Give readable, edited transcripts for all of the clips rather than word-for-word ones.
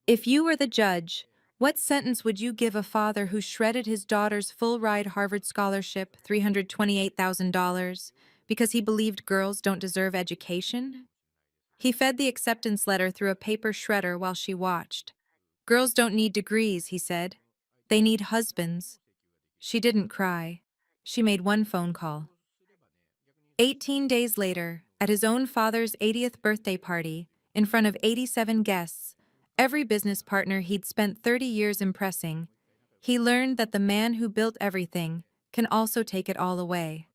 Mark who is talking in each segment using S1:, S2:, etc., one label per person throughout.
S1: If you were the judge, what sentence would you give a father who shredded his daughter's full-ride Harvard scholarship, $328,000, because he believed girls don't deserve education? He fed the acceptance letter through a paper shredder while she watched. Girls don't need degrees, he said. They need husbands. She didn't cry. She made one phone call. 18 days later, at his own father's 80th birthday party, in front of 87 guests, every business partner he'd spent 30 years impressing, he learned that the man who built everything can also take it all away.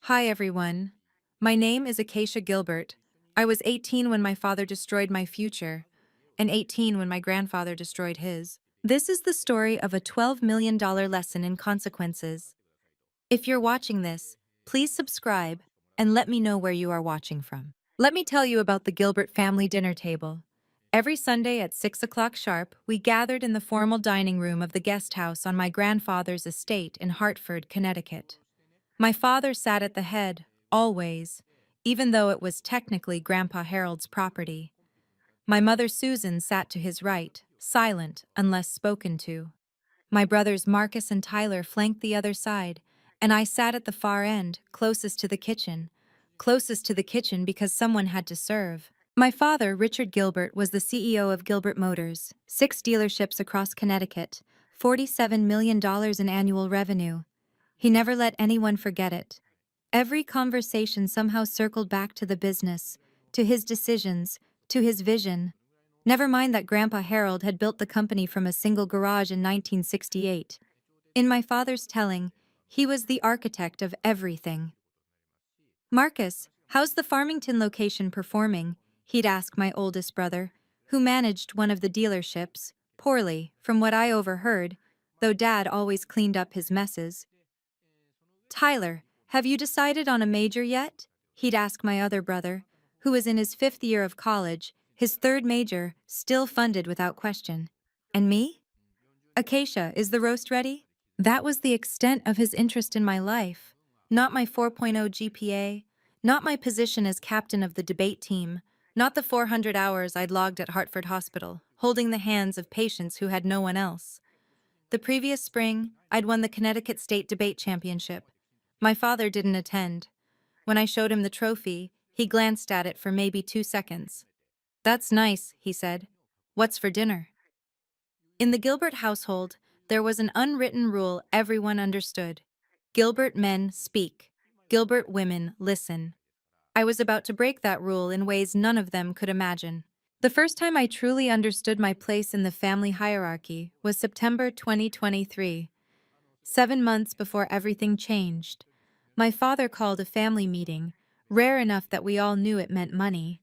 S1: Hi everyone. My name is Acacia Gilbert. I was 18 when my father destroyed my future, and 18 when my grandfather destroyed his. This is the story of a $12 million lesson in consequences. If you're watching this, please subscribe and let me know where you are watching from. Let me tell you about the Gilbert family dinner table. Every Sunday at 6 o'clock sharp, we gathered in the formal dining room of the guest house on my grandfather's estate in Hartford, Connecticut. My father sat at the head, always, even though it was technically Grandpa Harold's property. My mother Susan sat to his right, silent unless spoken to. My brothers Marcus and Tyler flanked the other side, and I sat at the far end, closest to the kitchen. Closest to the kitchen because someone had to serve. My father, Richard Gilbert, was the CEO of Gilbert Motors, 6 dealerships across Connecticut, $47 million in annual revenue. He never let anyone forget it. Every conversation somehow circled back to the business, to his decisions, to his vision. Never mind that Grandpa Harold had built the company from a single garage in 1968. In my father's telling, he was the architect of everything. Marcus, how's the Farmington location performing? He'd ask my oldest brother, who managed one of the dealerships, poorly, from what I overheard, though Dad always cleaned up his messes. Tyler, have you decided on a major yet? He'd ask my other brother, who was in his 5th year of college, his 3rd major, still funded without question. And me? Acacia, is the roast ready? That was the extent of his interest in my life. Not my 4.0 GPA, not my position as captain of the debate team, not the 400 hours I'd logged at Hartford Hospital, holding the hands of patients who had no one else. The previous spring, I'd won the Connecticut State Debate Championship. My father didn't attend. When I showed him the trophy, he glanced at it for maybe 2 seconds. "That's nice," he said. "What's for dinner?" In the Gilbert household, there was an unwritten rule everyone understood. Gilbert men speak. Gilbert women listen. I was about to break that rule in ways none of them could imagine. The first time I truly understood my place in the family hierarchy was September 2023, 7 months before everything changed. My father called a family meeting, rare enough that we all knew it meant money.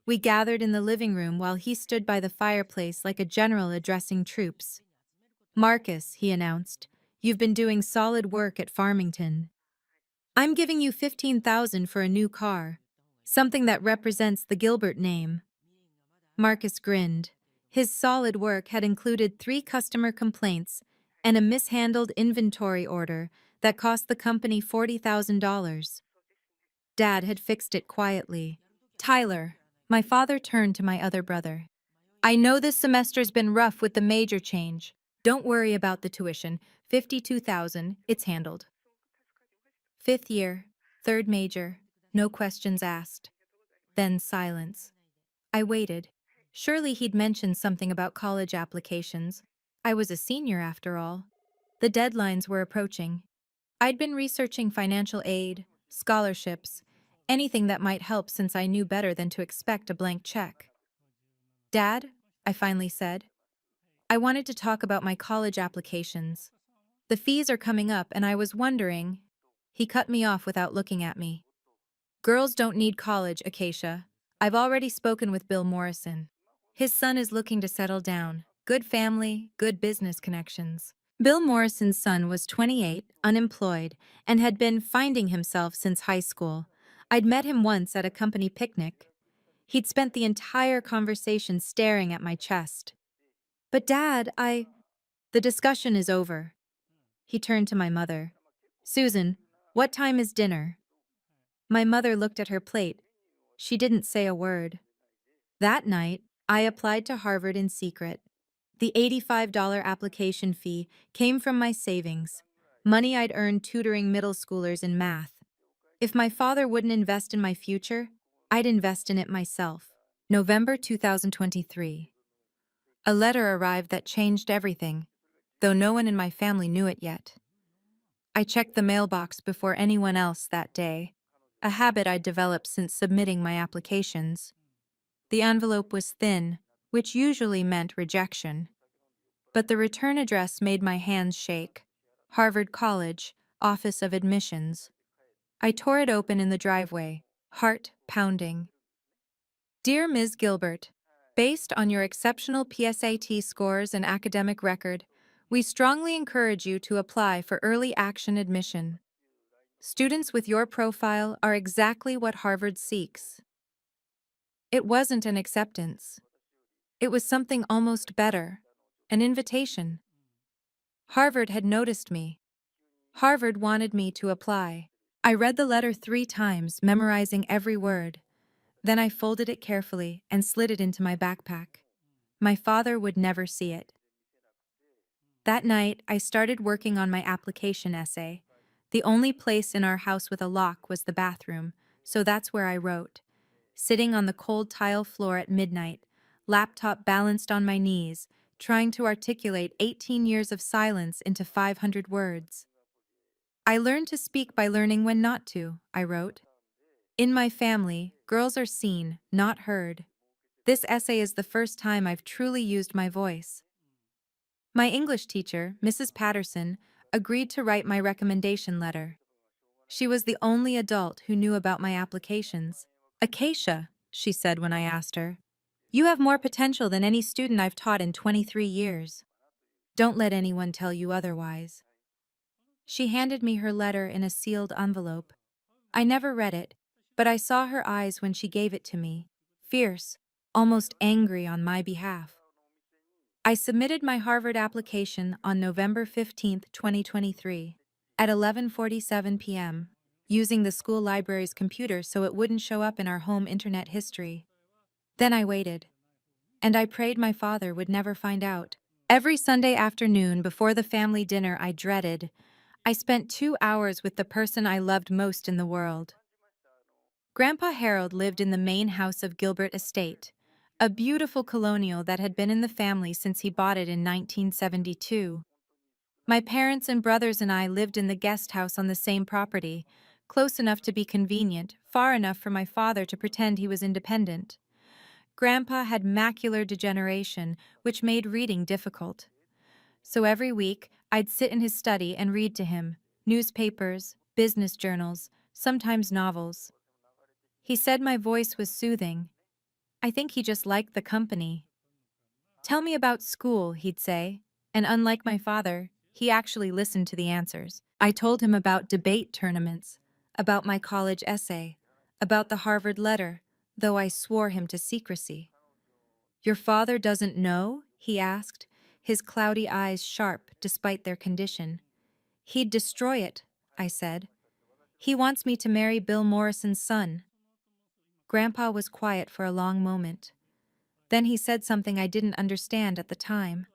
S1: We gathered in the living room while he stood by the fireplace like a general addressing troops. "Marcus," he announced, "you've been doing solid work at Farmington. I'm giving you $15,000 for a new car, something that represents the Gilbert name." Marcus grinned. His solid work had included 3 customer complaints and a mishandled inventory order that cost the company $40,000. Dad had fixed it quietly. "Tyler," my father turned to my other brother. "I know this semester's been rough with the major change. Don't worry about the tuition. 52,000, it's handled." 5th year, 3rd major, no questions asked. Then silence. I waited. Surely he'd mentioned something about college applications. I was a senior after all. The deadlines were approaching. I'd been researching financial aid, scholarships, anything that might help since I knew better than to expect a blank check. "Dad," I finally said, "I wanted to talk about my college applications. The fees are coming up and I was wondering—" He cut me off without looking at me. "Girls don't need college, Acacia. I've already spoken with Bill Morrison. His son is looking to settle down. Good family, good business connections." Bill Morrison's son was 28, unemployed, and had been finding himself since high school. I'd met him once at a company picnic. He'd spent the entire conversation staring at my chest. "But Dad, The discussion is over." He turned to my mother. "Susan, what time is dinner?" My mother looked at her plate. She didn't say a word. That night, I applied to Harvard in secret. The $85 application fee came from my savings, money I'd earned tutoring middle schoolers in math. If my father wouldn't invest in my future, I'd invest in it myself. November 2023. A letter arrived that changed everything, though no one in my family knew it yet. I checked the mailbox before anyone else that day, a habit I'd developed since submitting my applications. The envelope was thin, which usually meant rejection. But the return address made my hands shake. Harvard College, Office of Admissions. I tore it open in the driveway, heart pounding. Dear Ms. Gilbert, based on your exceptional PSAT scores and academic record, we strongly encourage you to apply for early action admission. Students with your profile are exactly what Harvard seeks. It wasn't an acceptance. It was something almost better, an invitation. Harvard had noticed me. Harvard wanted me to apply. I read the letter 3 times, memorizing every word. Then I folded it carefully and slid it into my backpack. My father would never see it. That night, I started working on my application essay. The only place in our house with a lock was the bathroom, so that's where I wrote. Sitting on the cold tile floor at midnight, laptop balanced on my knees, trying to articulate 18 years of silence into 500 words. I learned to speak by learning when not to, I wrote. In my family, girls are seen, not heard. This essay is the first time I've truly used my voice. My English teacher, Mrs. Patterson, agreed to write my recommendation letter. She was the only adult who knew about my applications. Acacia, she said when I asked her, you have more potential than any student I've taught in 23 years. Don't let anyone tell you otherwise. She handed me her letter in a sealed envelope. I never read it, but I saw her eyes when she gave it to me, fierce, almost angry on my behalf. I submitted my Harvard application on November 15, 2023, at 11:47 p.m., using the school library's computer so it wouldn't show up in our home internet history. Then I waited, and I prayed my father would never find out. Every Sunday afternoon before the family dinner I dreaded, I spent 2 hours with the person I loved most in the world. Grandpa Harold lived in the main house of Gilbert Estate, a beautiful colonial that had been in the family since he bought it in 1972. My parents and brothers and I lived in the guest house on the same property, close enough to be convenient, far enough for my father to pretend he was independent. Grandpa had macular degeneration, which made reading difficult. So every week, I'd sit in his study and read to him newspapers, business journals, sometimes novels. He said my voice was soothing. I think he just liked the company. Tell me about school, he'd say, and unlike my father, he actually listened to the answers. I told him about debate tournaments, about my college essay, about the Harvard letter, though I swore him to secrecy. Your father doesn't know? He asked, his cloudy eyes sharp despite their condition. He'd destroy it, I said. He wants me to marry Bill Morrison's son. Grandpa was quiet for a long moment. Then he said something I didn't understand at the time.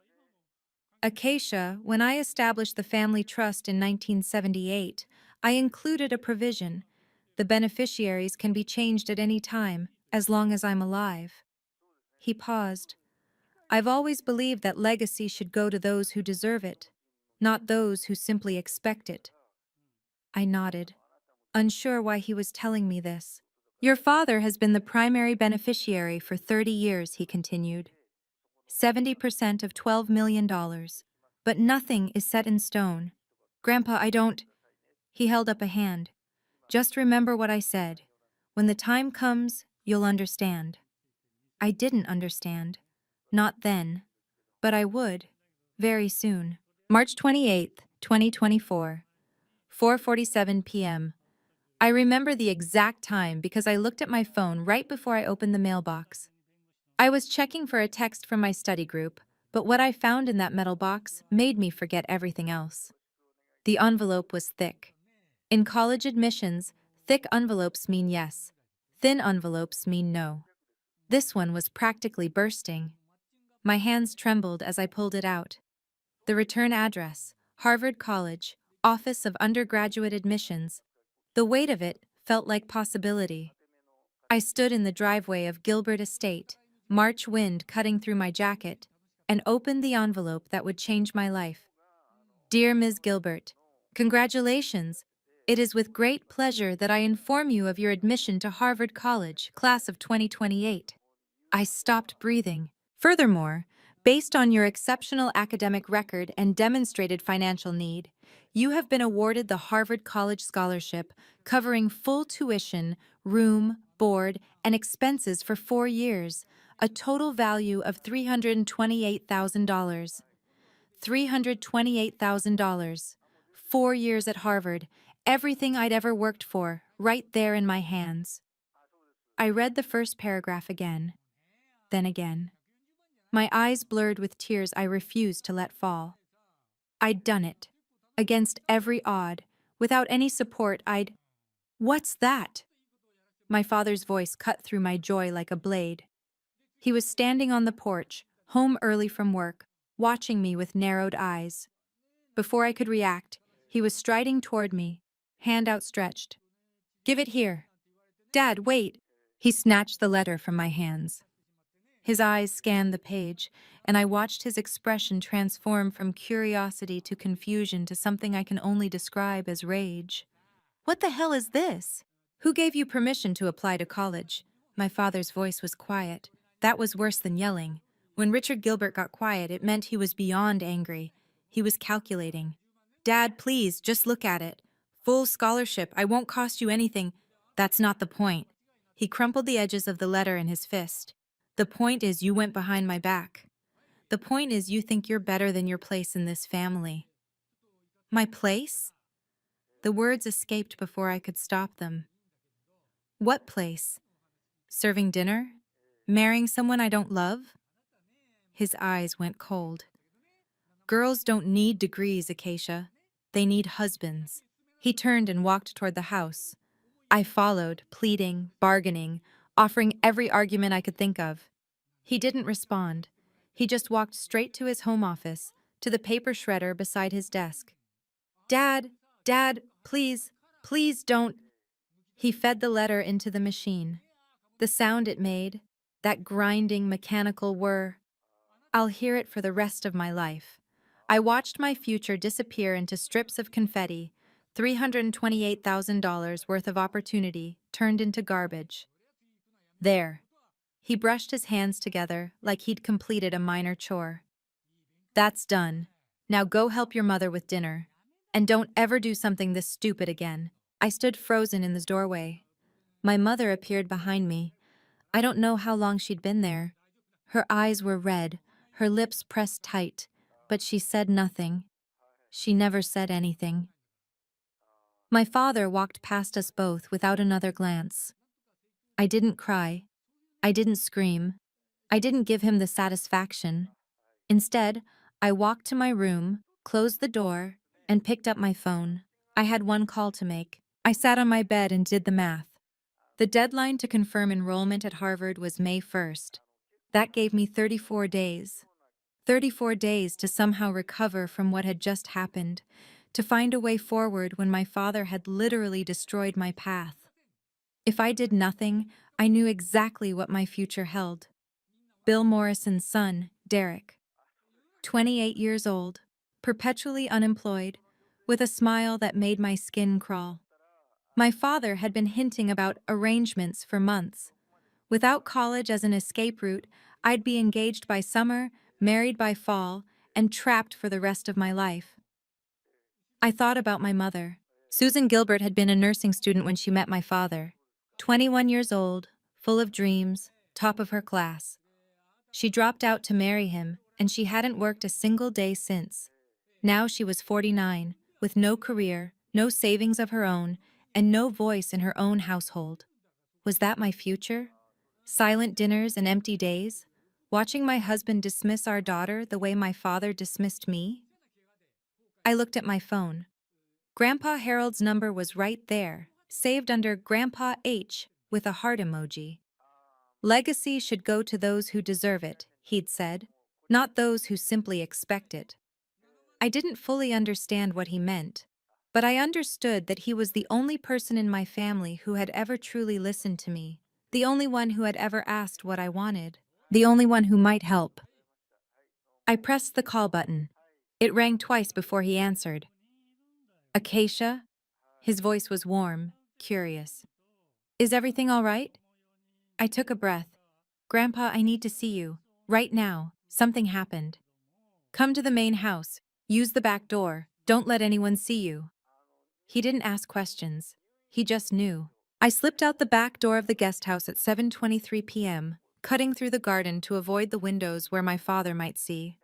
S1: Acacia, when I established the family trust in 1978, I included a provision. The beneficiaries can be changed at any time, as long as I'm alive. He paused. I've always believed that legacy should go to those who deserve it, not those who simply expect it. I nodded, unsure why he was telling me this. Your father has been the primary beneficiary for 30 years, he continued. 70% of $12 million. But nothing is set in stone. Grandpa, I don't... He held up a hand. Just remember what I said. When the time comes, you'll understand. I didn't understand. Not then. But I would. Very soon. March 28th, 2024. 4:47 p.m. I remember the exact time because I looked at my phone right before I opened the mailbox. I was checking for a text from my study group, but what I found in that metal box made me forget everything else. The envelope was thick. In college admissions, thick envelopes mean yes. Thin envelopes mean no. This one was practically bursting. My hands trembled as I pulled it out. The return address, Harvard College, Office of Undergraduate Admissions. The weight of it felt like possibility. I stood in the driveway of Gilbert Estate, March wind cutting through my jacket, and opened the envelope that would change my life. Dear Ms. Gilbert, congratulations. It is with great pleasure that I inform you of your admission to Harvard College, class of 2028. I stopped breathing. Furthermore, based on your exceptional academic record and demonstrated financial need, you have been awarded the Harvard College Scholarship, covering full tuition, room, board, and expenses for 4 years, a total value of $328,000. $328,000. 4 years at Harvard, everything I'd ever worked for, right there in my hands. I read the first paragraph again, then again. My eyes blurred with tears I refused to let fall. I'd done it. Against every odd. Without any support, What's that? My father's voice cut through my joy like a blade. He was standing on the porch, home early from work, watching me with narrowed eyes. Before I could react, he was striding toward me, hand outstretched. Give it here. Dad, wait. He snatched the letter from my hands. His eyes scanned the page, and I watched his expression transform from curiosity to confusion to something I can only describe as rage. What the hell is this? Who gave you permission to apply to college? My father's voice was quiet. That was worse than yelling. When Richard Gilbert got quiet, it meant he was beyond angry. He was calculating. Dad, please, just look at it. Full scholarship, I won't cost you anything. That's not the point. He crumpled the edges of the letter in his fist. The point is you went behind my back. The point is you think you're better than your place in this family. My place? The words escaped before I could stop them. What place? Serving dinner? Marrying someone I don't love? His eyes went cold. Girls don't need degrees, Acacia. They need husbands. He turned and walked toward the house. I followed, pleading, bargaining, offering every argument I could think of. He didn't respond. He just walked straight to his home office, to the paper shredder beside his desk. Dad, please, please don't. He fed the letter into the machine. The sound it made, that grinding mechanical whir, I'll hear it for the rest of my life. I watched my future disappear into strips of confetti, $328,000 worth of opportunity turned into garbage. There. He brushed his hands together like he'd completed a minor chore. That's done. Now go help your mother with dinner. And don't ever do something this stupid again. I stood frozen in the doorway. My mother appeared behind me. I don't know how long she'd been there. Her eyes were red, her lips pressed tight, but she said nothing. She never said anything. My father walked past us both without another glance. I didn't cry. I didn't scream. I didn't give him the satisfaction. Instead, I walked to my room, closed the door, and picked up my phone. I had one call to make. I sat on my bed and did the math. The deadline to confirm enrollment at Harvard was May 1st. That gave me 34 days. 34 days to somehow recover from what had just happened, to find a way forward when my father had literally destroyed my path. If I did nothing, I knew exactly what my future held. Bill Morrison's son, Derek. 28 years old, perpetually unemployed, with a smile that made my skin crawl. My father had been hinting about arrangements for months. Without college as an escape route, I'd be engaged by summer, married by fall, and trapped for the rest of my life. I thought about my mother. Susan Gilbert had been a nursing student when she met my father. 21 years old, full of dreams, top of her class. She dropped out to marry him, and she hadn't worked a single day since. Now she was 49, with no career, no savings of her own, and no voice in her own household. Was that my future? Silent dinners and empty days? Watching my husband dismiss our daughter the way my father dismissed me? I looked at my phone. Grandpa Harold's number was right there, saved under Grandpa H with a heart emoji. Legacy should go to those who deserve it, he'd said, not those who simply expect it. I didn't fully understand what he meant, but I understood that he was the only person in my family who had ever truly listened to me, the only one who had ever asked what I wanted, the only one who might help. I pressed the call button. It rang twice before he answered. Acacia? His voice was warm, curious. Is everything all right? I took a breath. Grandpa, I need to see you. Right now. Something happened. Come to the main house. Use the back door. Don't let anyone see you. He didn't ask questions. He just knew. I slipped out the back door of the guest house at 7:23 p.m., cutting through the garden to avoid the windows where my father might see.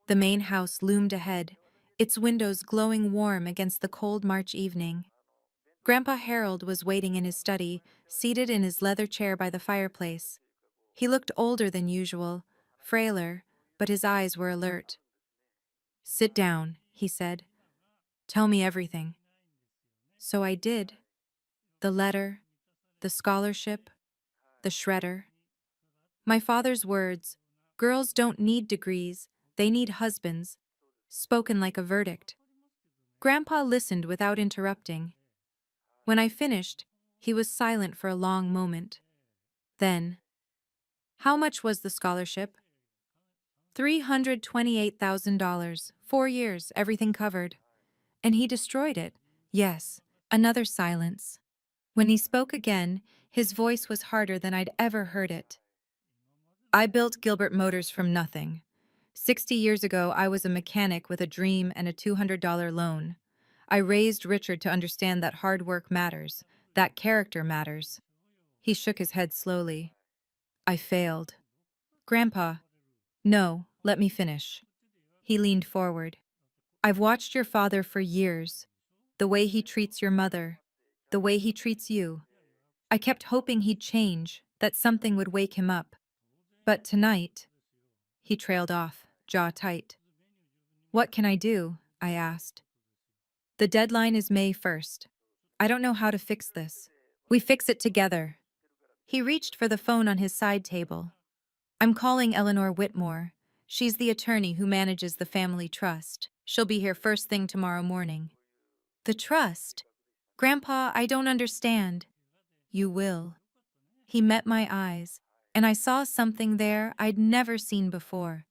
S1: The main house loomed ahead, its windows glowing warm against the cold March evening. Grandpa Harold was waiting in his study, seated in his leather chair by the fireplace. He looked older than usual, frailer, but his eyes were alert. Sit down, he said. Tell me everything. So I did. The letter, the scholarship, the shredder. My father's words, girls don't need degrees, they need husbands, spoken like a verdict. Grandpa listened without interrupting. When I finished, he was silent for a long moment. Then, how much was the scholarship? $328,000, 4 years, everything covered. And he destroyed it. Yes, another silence. When he spoke again, his voice was harder than I'd ever heard it. I built Gilbert Motors from nothing. 60 years ago, I was a mechanic with a dream and a $200 loan. I raised Richard to understand that hard work matters, that character matters. He shook his head slowly. I failed. Grandpa, no, let me finish. He leaned forward. I've watched your father for years. The way he treats your mother. The way he treats you. I kept hoping he'd change, that something would wake him up. But tonight, he trailed off, jaw tight. What can I do? I asked. The deadline is May 1st. I don't know how to fix this. We fix it together. He reached for the phone on his side table. I'm calling Eleanor Whitmore. She's the attorney who manages the family trust. She'll be here first thing tomorrow morning. The trust? Grandpa, I don't understand. You will. He met my eyes, and I saw something there I'd never seen before.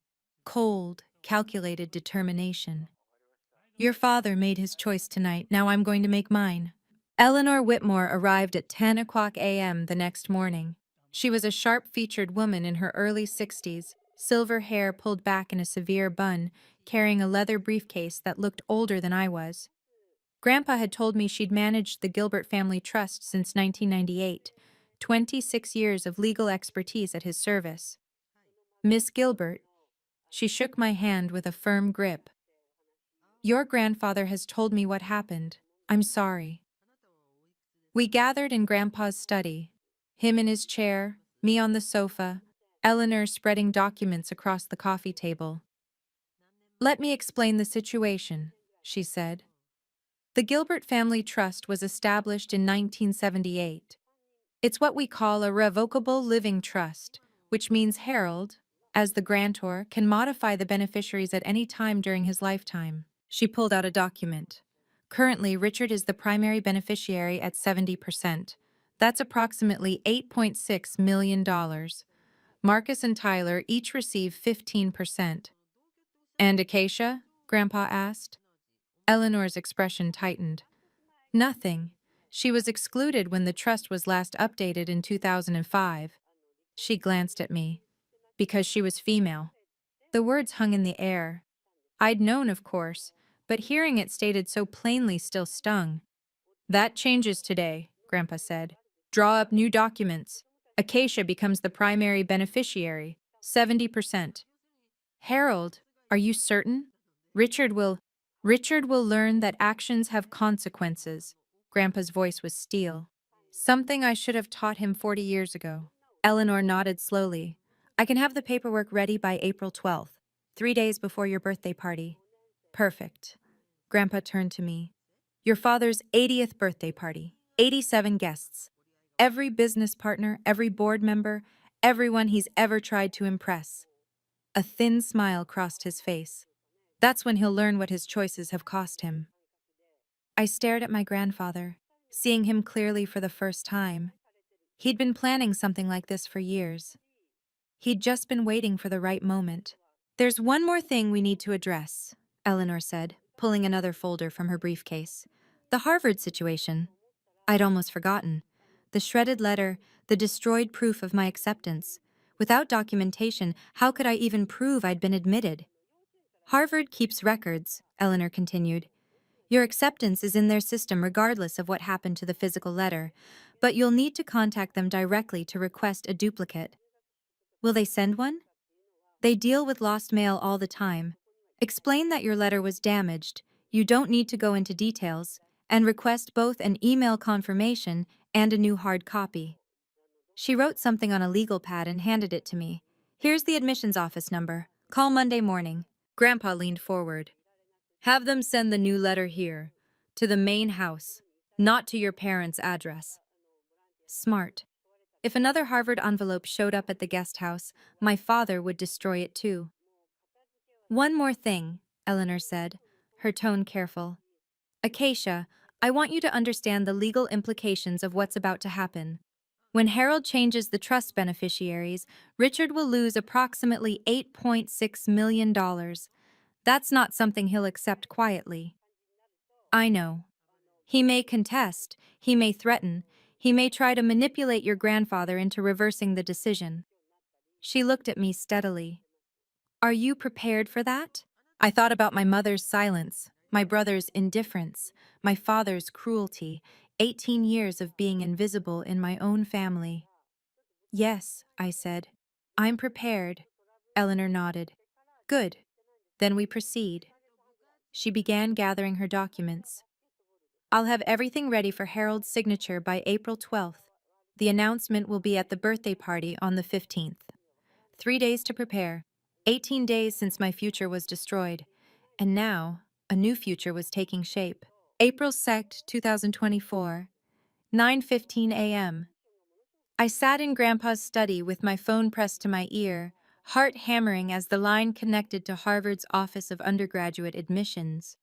S1: Cold, calculated determination. Your father made his choice tonight, now I'm going to make mine. Eleanor Whitmore arrived at 10 o'clock a.m. the next morning. She was a sharp-featured woman in her early 60s, silver hair pulled back in a severe bun, carrying a leather briefcase that looked older than I was. Grandpa had told me she'd managed the Gilbert Family Trust since 1998, 26 years of legal expertise at his service. Miss Gilbert, she shook my hand with a firm grip. Your grandfather has told me what happened. I'm sorry. We gathered in Grandpa's study, him in his chair, me on the sofa, Eleanor spreading documents across the coffee table. Let me explain the situation, she said. The Gilbert Family Trust was established in 1978. It's what we call a revocable living trust, which means Harold, as the grantor, can modify the beneficiaries at any time during his lifetime. She pulled out a document. Currently, Richard is the primary beneficiary at 70%. That's approximately $8.6 million. Marcus and Tyler each receive 15%. And Acacia? Grandpa asked. Eleanor's expression tightened. Nothing. She was excluded when the trust was last updated in 2005. She glanced at me. Because she was female. The words hung in the air. I'd known, of course, but hearing it stated so plainly still stung. That changes today, Grandpa said. Draw up new documents. Acacia becomes the primary beneficiary, 70%. Harold, are you certain? Richard will learn that actions have consequences. Grandpa's voice was steel. Something I should have taught him 40 years ago. Eleanor nodded slowly. I can have the paperwork ready by April 12th, 3 days before your birthday party. Perfect. Grandpa turned to me. Your father's 80th birthday party. 87 guests. Every business partner, every board member, Everyone he's ever tried to impress. A thin smile crossed his face. That's when he'll learn what his choices have cost him. I stared at my grandfather, seeing him clearly for the first time. He'd been planning something like this for years. He'd just been waiting for the right moment. There's one more thing we need to address, Eleanor said, pulling another folder from her briefcase. The Harvard situation. I'd almost forgotten. The shredded letter, the destroyed proof of my acceptance. Without documentation, how could I even prove I'd been admitted? Harvard keeps records, Eleanor continued. Your acceptance is in their system regardless of what happened to the physical letter, but you'll need to contact them directly to request a duplicate. Will they send one? They deal with lost mail all the time. Explain that your letter was damaged, you don't need to go into details, and request both an email confirmation and a new hard copy. She wrote something on a legal pad and handed it to me. Here's the admissions office number. Call Monday morning. Grandpa leaned forward. Have them send the new letter here, to the main house, not to your parents' address. Smart. If another Harvard envelope showed up at the guest house, my father would destroy it too. One more thing, Eleanor said, her tone careful. Acacia, I want you to understand the legal implications of what's about to happen. When Harold changes the trust beneficiaries, Richard will lose approximately $8.6 million. That's not something he'll accept quietly. I know. He may contest, he may threaten, he may try to manipulate your grandfather into reversing the decision. She looked at me steadily. Are you prepared for that? I thought about my mother's silence, my brother's indifference, my father's cruelty, 18 years of being invisible in my own family. Yes, I said. I'm prepared. Eleanor nodded. Good. Then we proceed. She began gathering her documents. I'll have everything ready for Harold's signature by April 12th. The announcement will be at the birthday party on the 15th. 3 days to prepare. 18 days since my future was destroyed. And now, a new future was taking shape. April 2nd, 2024, 9:15 a.m. I sat in Grandpa's study with my phone pressed to my ear, heart hammering as the line connected to Harvard's Office of Undergraduate Admissions.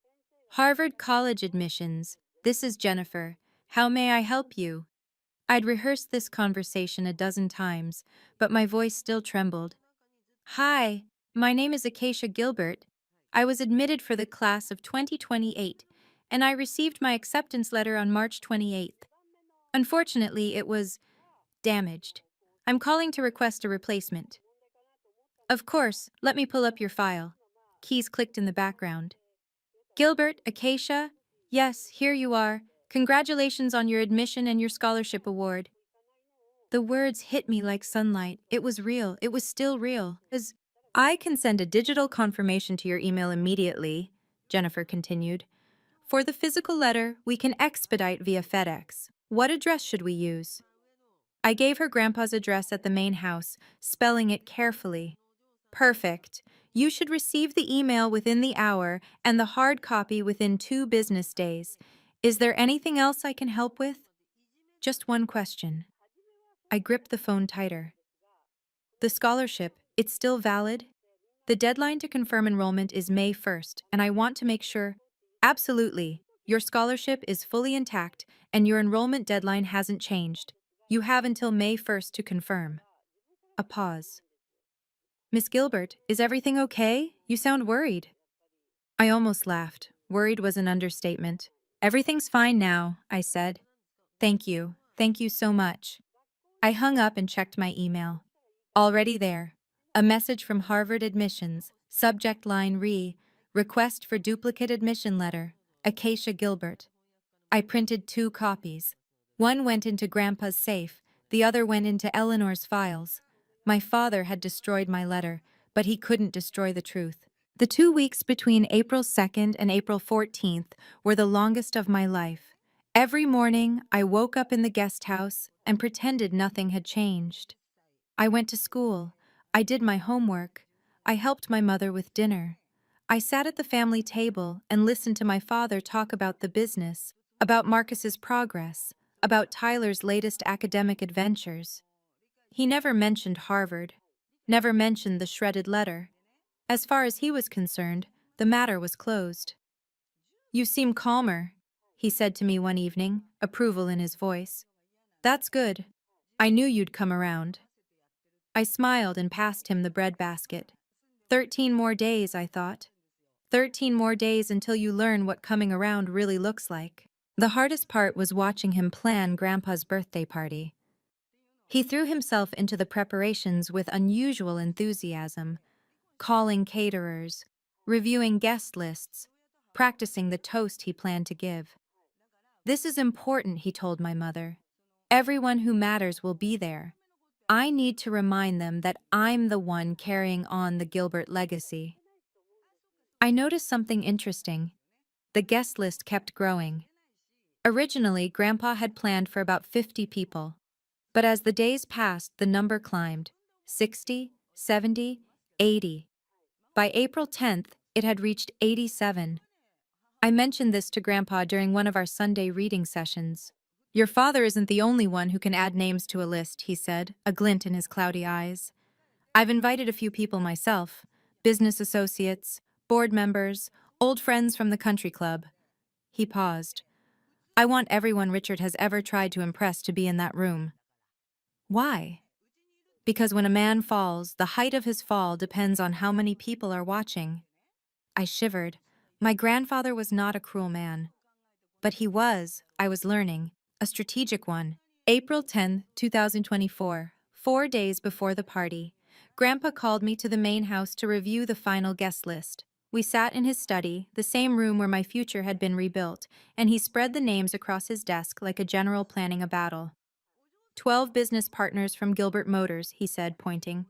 S1: Harvard College Admissions, this is Jennifer. How may I help you? I'd rehearsed this conversation a dozen times, but my voice still trembled. Hi, my name is Acacia Gilbert. I was admitted for the class of 2028, and I received my acceptance letter on March 28th. Unfortunately, it was damaged. I'm calling to request a replacement. Of course, let me pull up your file. Keys clicked in the background. Gilbert, Acacia? Yes, here you are. Congratulations on your admission and your scholarship award. The words hit me like sunlight. It was real. It was still real. I can send a digital confirmation to your email immediately, Jennifer continued. For the physical letter, we can expedite via FedEx. What address should we use? I gave her Grandpa's address at the main house, spelling it carefully. Perfect. You should receive the email within the hour and the hard copy within 2 business days. Is there anything else I can help with? Just one question. I gripped the phone tighter. The scholarship, it's still valid? The deadline to confirm enrollment is May 1st, and I want to make sure. Absolutely. Your scholarship is fully intact, and your enrollment deadline hasn't changed. You have until May 1st to confirm. A pause. Miss Gilbert, is everything okay? You sound worried. I almost laughed. Worried was an understatement. Everything's fine now, I said. Thank you. Thank you so much. I hung up and checked my email. Already there. A message from Harvard Admissions, subject line request for duplicate admission letter, Acacia Gilbert. I printed 2 copies. One went into Grandpa's safe, the other went into Eleanor's files. My father had destroyed my letter, but he couldn't destroy the truth. The 2 weeks between April 2nd and April 14th were the longest of my life. Every morning, I woke up in the guest house and pretended nothing had changed. I went to school. I did my homework. I helped my mother with dinner. I sat at the family table and listened to my father talk about the business, about Marcus's progress, about Tyler's latest academic adventures. He never mentioned Harvard, never mentioned the shredded letter. As far as he was concerned, the matter was closed. "You seem calmer," he said to me one evening, approval in his voice. "That's good. I knew you'd come around." I smiled and passed him the breadbasket. 13 more days, I thought. 13 more days until you learn what coming around really looks like. The hardest part was watching him plan Grandpa's birthday party. He threw himself into the preparations with unusual enthusiasm, calling caterers, reviewing guest lists, practicing the toast he planned to give. "This is important," he told my mother. "Everyone who matters will be there. I need to remind them that I'm the one carrying on the Gilbert legacy." I noticed something interesting. The guest list kept growing. Originally, Grandpa had planned for about 50 people. But as the days passed, the number climbed: 60, 70, 80. By April 10th, it had reached 87. I mentioned this to Grandpa during one of our Sunday reading sessions. "Your father isn't the only one who can add names to a list," he said, a glint in his cloudy eyes. "I've invited a few people myself: business associates, board members, old friends from the country club." He paused. "I want everyone Richard has ever tried to impress to be in that room." "Why?" "Because when a man falls, the height of his fall depends on how many people are watching." I shivered. My grandfather was not a cruel man. But he was, I was learning, a strategic one. April 10, 2024, 4 days before the party. Grandpa called me to the main house to review the final guest list. We sat in his study, the same room where my future had been rebuilt, and he spread the names across his desk like a general planning a battle. 12 business partners from Gilbert Motors, he said, pointing.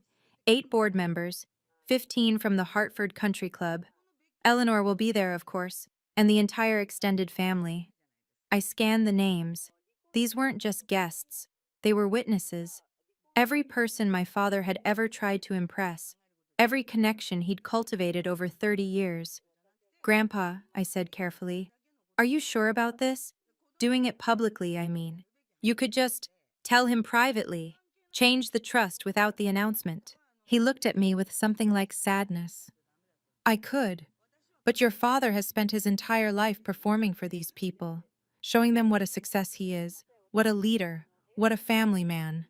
S1: 8 board members. 15 from the Hartford Country Club. Eleanor will be there, of course, and the entire extended family. I scanned the names. These weren't just guests. They were witnesses. Every person my father had ever tried to impress. Every connection he'd cultivated over 30 years. "Grandpa," I said carefully, "are you sure about this? Doing it publicly, I mean. You could just tell him privately, change the trust without the announcement." He looked at me with something like sadness. "I could, but your father has spent his entire life performing for these people, showing them what a success he is, what a leader, what a family man."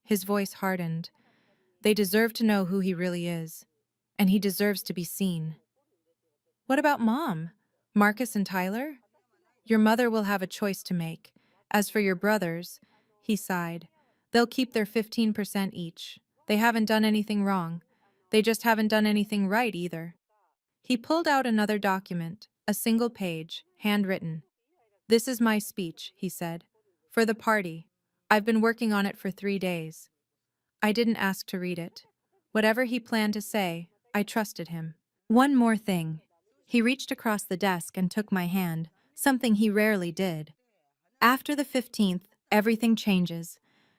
S1: His voice hardened. "They deserve to know who he really is, and he deserves to be seen." "What about Mom? Marcus and Tyler?" "Your mother will have a choice to make. As for your brothers," he sighed, "they'll keep their 15% each. They haven't done anything wrong. They just haven't done anything right either." He pulled out another document, a single page, handwritten. "This is my speech," he said, "for the party. I've been working on it for 3 days." I didn't ask to read it. Whatever he planned to say, I trusted him. "One more thing." He reached across the desk and took my hand, something he rarely did. "After the 15th, everything changes.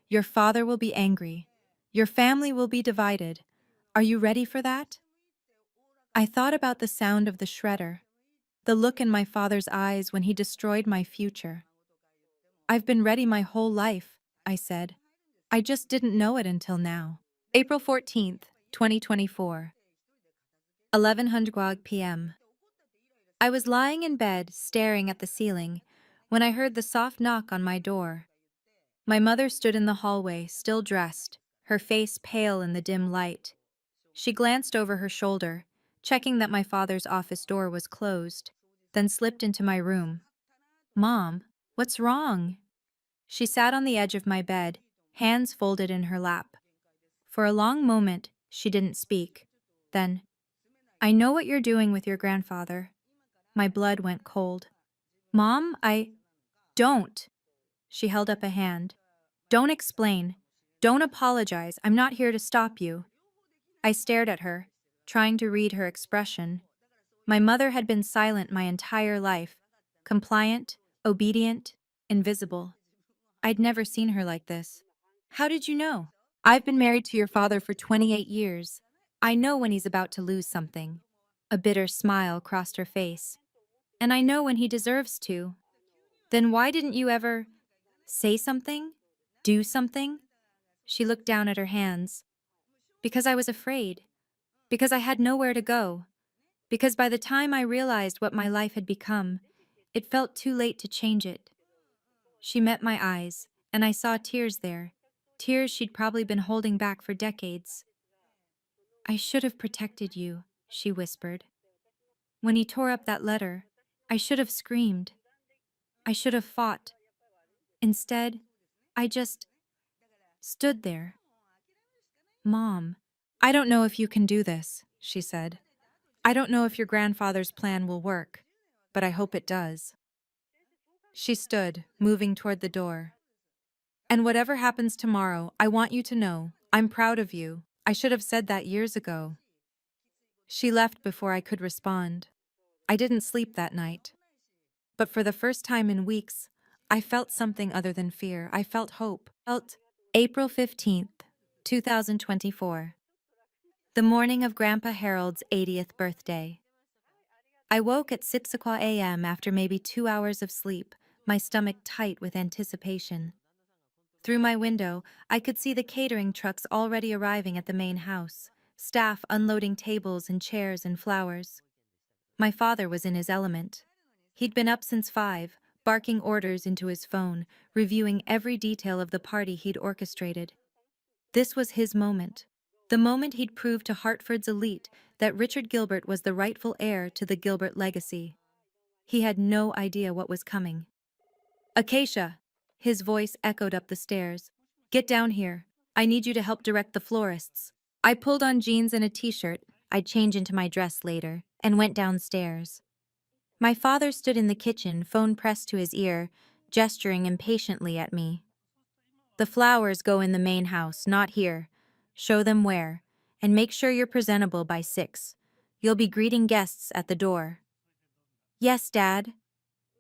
S1: Your father will be angry. Your family will be divided. Are you ready for that?" I thought about the sound of the shredder, the look in my father's eyes when he destroyed my future. "I've been ready my whole life," I said. "I just didn't know it until now." April 14th, 2024, 11:00 p.m. I was lying in bed, staring at the ceiling, when I heard the soft knock on my door. My mother stood in the hallway, still dressed, her face pale in the dim light. She glanced over her shoulder, checking that my father's office door was closed, then slipped into my room. "Mom, what's wrong?" She sat on the edge of my bed, hands folded in her lap. For a long moment, she didn't speak. Then, "I know what you're doing with your grandfather." My blood went cold. "Mom, Don't." She held up a hand. "Don't explain. Don't apologize. I'm not here to stop you." I stared at her, trying to read her expression. My mother had been silent my entire life, compliant, obedient, invisible. I'd never seen her like this. "How did you know?" "I've been married to your father for 28 years. I know when he's about to lose something." A bitter smile crossed her face. "And I know when he deserves to." "Then why didn't you ever say something? Do something?" She looked down at her hands. Because I was afraid. Because I had nowhere to go. Because by the time I realized what my life had become, it felt too late to change it. She met my eyes, and I saw tears there, tears she'd probably been holding back for decades. I should have protected you, she whispered. When he tore up that letter, I should have screamed. I should have fought. Instead, I just stood there. Mom, I don't know if you can do this, she said. I don't know if your grandfather's plan will work, but I hope it does. She stood, moving toward the door. And whatever happens tomorrow, I want you to know, I'm proud of you. I should have said that years ago. She left before I could respond. I didn't sleep that night. But for the first time in weeks, I felt something other than fear. I felt hope. Felt April 15th, 2024. The morning of Grandpa Harold's 80th birthday. I woke at 6 o'clock a.m. after maybe 2 hours of sleep, my stomach tight with anticipation. Through my window, I could see the catering trucks already arriving at the main house, staff unloading tables and chairs and flowers. My father was in his element. He'd been up since 5, barking orders into his phone, reviewing every detail of the party he'd orchestrated. This was his moment. The moment he'd proved to Hartford's elite that Richard Gilbert was the rightful heir to the Gilbert legacy. He had no idea what was coming. Acacia! His voice echoed up the stairs. Get down here. I need you to help direct the florists. I pulled on jeans and a t-shirt, I'd change into my dress later, and went downstairs. My father stood in the kitchen, phone pressed to his ear, gesturing impatiently at me. The flowers go in the main house, not here. Show them where, and make sure you're presentable by 6. You'll be greeting guests at the door. Yes, Dad.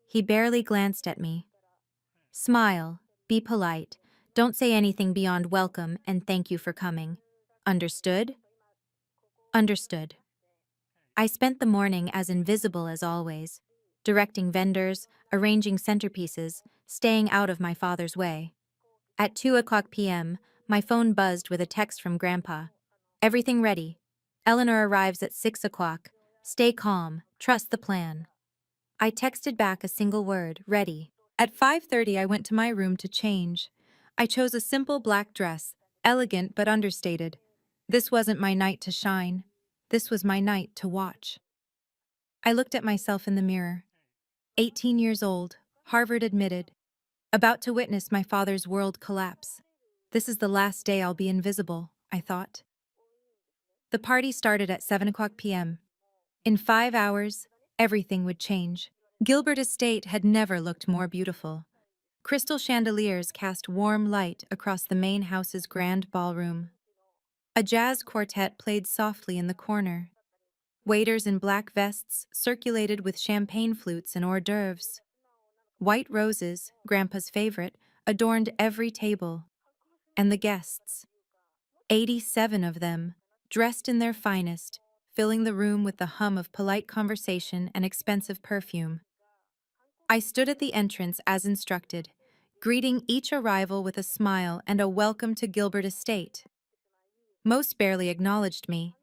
S1: He barely glanced at me. Smile, be polite, don't say anything beyond welcome and thank you for coming. Understood? Understood. I spent the morning as invisible as always, directing vendors, arranging centerpieces, staying out of my father's way. At 2 o'clock p.m., my phone buzzed with a text from Grandpa. Everything ready. Eleanor arrives at 6 o'clock. Stay calm, trust the plan. I texted back a single word, ready. At 5:30, I went to my room to change. I chose a simple black dress, elegant but understated. This wasn't my night to shine. This was my night to watch. I looked at myself in the mirror. 18 years old, Harvard admitted, about to witness my father's world collapse. This is the last day I'll be invisible, I thought. The party started at 7 o'clock p.m. In 5 hours, everything would change. Gilbert Estate had never looked more beautiful. Crystal chandeliers cast warm light across the main house's grand ballroom. A jazz quartet played softly in the corner. Waiters in black vests circulated with champagne flutes and hors d'oeuvres. White roses, Grandpa's favorite, adorned every table. And the guests, 87 of them, dressed in their finest, filling the room with the hum of polite conversation and expensive perfume. I stood at the entrance as instructed, greeting each arrival with a smile and a welcome to Gilbert Estate. Most barely acknowledged me.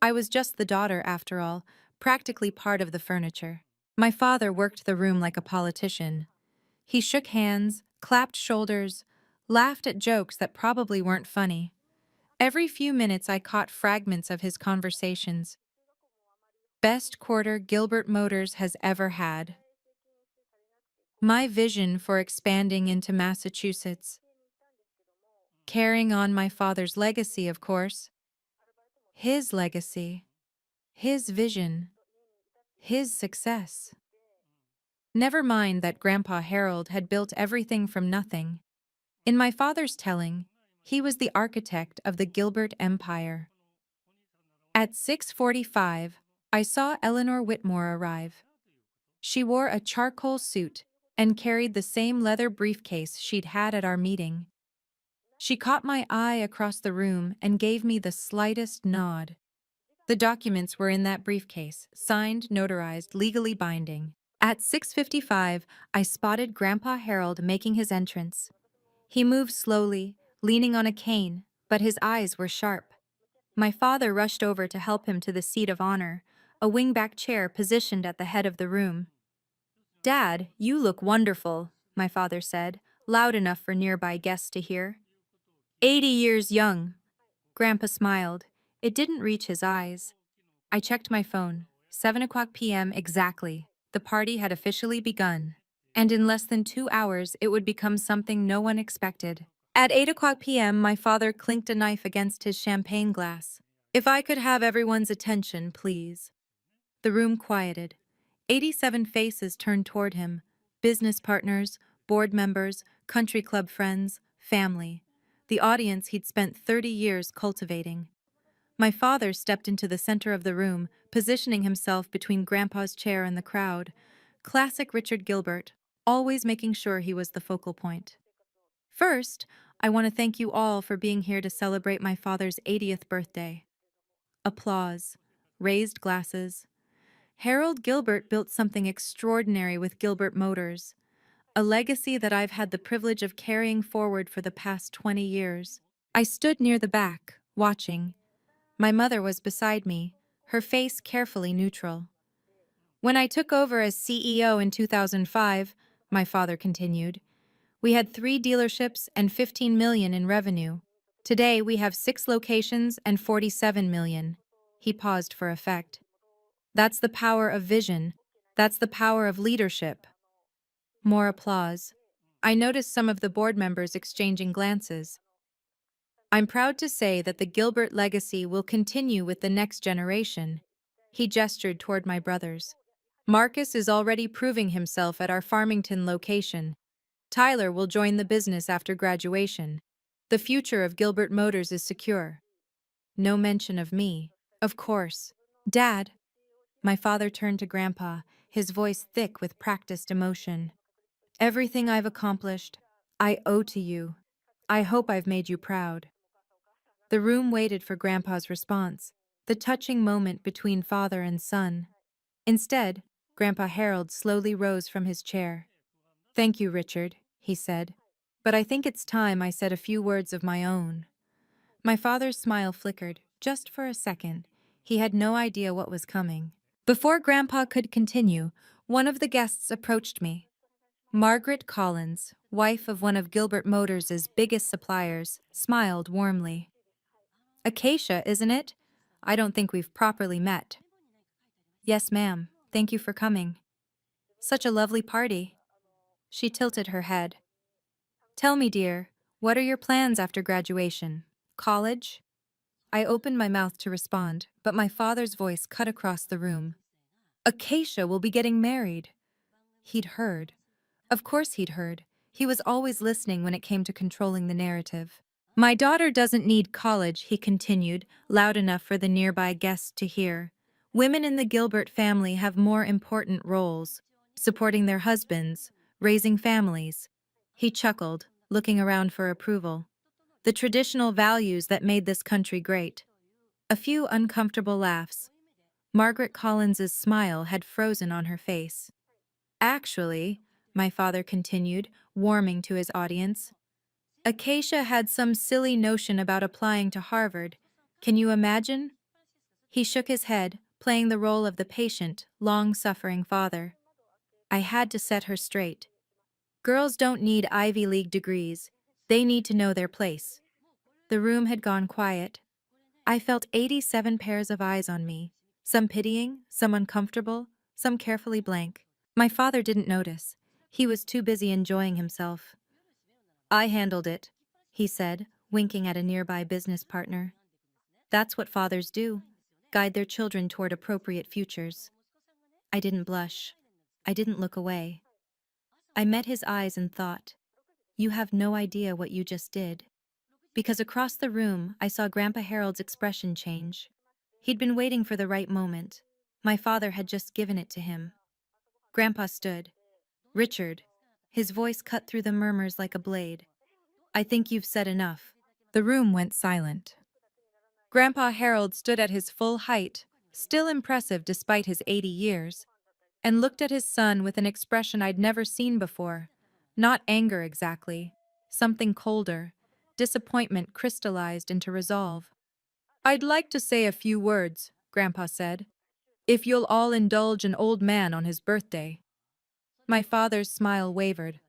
S1: I was just the daughter, after all, practically part of the furniture. My father worked the room like a politician. He shook hands, clapped shoulders, laughed at jokes that probably weren't funny. Every few minutes I caught fragments of his conversations. Best quarter Gilbert Motors has ever had. My vision for expanding into Massachusetts. Carrying on my father's legacy, of course. His legacy. His vision. His success. Never mind that Grandpa Harold had built everything from nothing. In my father's telling, he was the architect of the Gilbert Empire. At 6:45, I saw Eleanor Whitmore arrive. She wore a charcoal suit and carried the same leather briefcase she'd had at our meeting. She caught my eye across the room and gave me the slightest nod. The documents were in that briefcase, signed, notarized, legally binding. At 6:55, I spotted Grandpa Harold making his entrance. He moved slowly, leaning on a cane, but his eyes were sharp. My father rushed over to help him to the seat of honor, a wingback chair positioned at the head of the room. "Dad, you look wonderful," my father said, loud enough for nearby guests to hear. 80 years young. Grandpa smiled. It didn't reach his eyes. I checked my phone. 7 o'clock p.m. exactly. The party had officially begun. And in less than 2 hours, it would become something no one expected. At 8 o'clock p.m., my father clinked a knife against his champagne glass. "If I could have everyone's attention, please." The room quieted. 87 faces turned toward him: business partners, board members, country club friends, family. The audience he'd spent 30 years cultivating. My father stepped into the center of the room, positioning himself between Grandpa's chair and the crowd. Classic Richard Gilbert, always making sure he was the focal point. "First, I want to thank you all for being here to celebrate my father's 80th birthday." Applause. Raised glasses. Harold Gilbert built something extraordinary with Gilbert Motors, a legacy that I've had the privilege of carrying forward for the past 20 years. I stood near the back, watching. My mother was beside me, her face carefully neutral. "When I took over as CEO in 2005, my father continued, we had 3 dealerships and 15 million in revenue. Today we have 6 locations and 47 million. He paused for effect. "That's the power of vision. That's the power of leadership." More applause. I noticed some of the board members exchanging glances. "I'm proud to say that the Gilbert legacy will continue with the next generation." He gestured toward my brothers. "Marcus is already proving himself at our Farmington location. Tyler will join the business after graduation. The future of Gilbert Motors is secure." No mention of me. Of course. "Dad." My father turned to Grandpa, his voice thick with practiced emotion. "Everything I've accomplished, I owe to you. I hope I've made you proud." The room waited for Grandpa's response, the touching moment between father and son. Instead, Grandpa Harold slowly rose from his chair. "Thank you, Richard," he said. "But I think it's time I said a few words of my own." My father's smile flickered, just for a second. He had no idea what was coming. Before Grandpa could continue, one of the guests approached me. Margaret Collins, wife of one of Gilbert Motors' biggest suppliers, smiled warmly. "Acacia, isn't it? I don't think we've properly met." "Yes, ma'am. Thank you for coming." "Such a lovely party." She tilted her head. "Tell me, dear, what are your plans after graduation? College?" I opened my mouth to respond, but my father's voice cut across the room. "Acacia will be getting married." He'd heard. Of course he'd heard. He was always listening when it came to controlling the narrative. "My daughter doesn't need college," he continued, loud enough for the nearby guests to hear. "Women in the Gilbert family have more important roles, supporting their husbands, raising families." He chuckled, looking around for approval. "The traditional values that made this country great." A few uncomfortable laughs. Margaret Collins's smile had frozen on her face. "Actually," my father continued, warming to his audience, "Acacia had some silly notion about applying to Harvard. Can you imagine?" He shook his head, playing the role of the patient, long-suffering father. I had to set her straight. "Girls don't need Ivy League degrees. They need to know their place." The room had gone quiet. I felt 87 pairs of eyes on me, some pitying, some uncomfortable, some carefully blank. My father didn't notice. He was too busy enjoying himself. "I handled it," he said, winking at a nearby business partner. "That's what fathers do, guide their children toward appropriate futures." I didn't blush. I didn't look away. I met his eyes and thought, "You have no idea what you just did." Because across the room, I saw Grandpa Harold's expression change. He'd been waiting for the right moment. My father had just given it to him. Grandpa stood. "Richard." His voice cut through the murmurs like a blade. "I think you've said enough." The room went silent. Grandpa Harold stood at his full height, still impressive despite his 80 years, and looked at his son with an expression I'd never seen before. Not anger exactly. Something colder. disappointment crystallized into resolve. "I'd like to say a few words," Grandpa said, "if you'll all indulge an old man on his birthday." My father's smile wavered.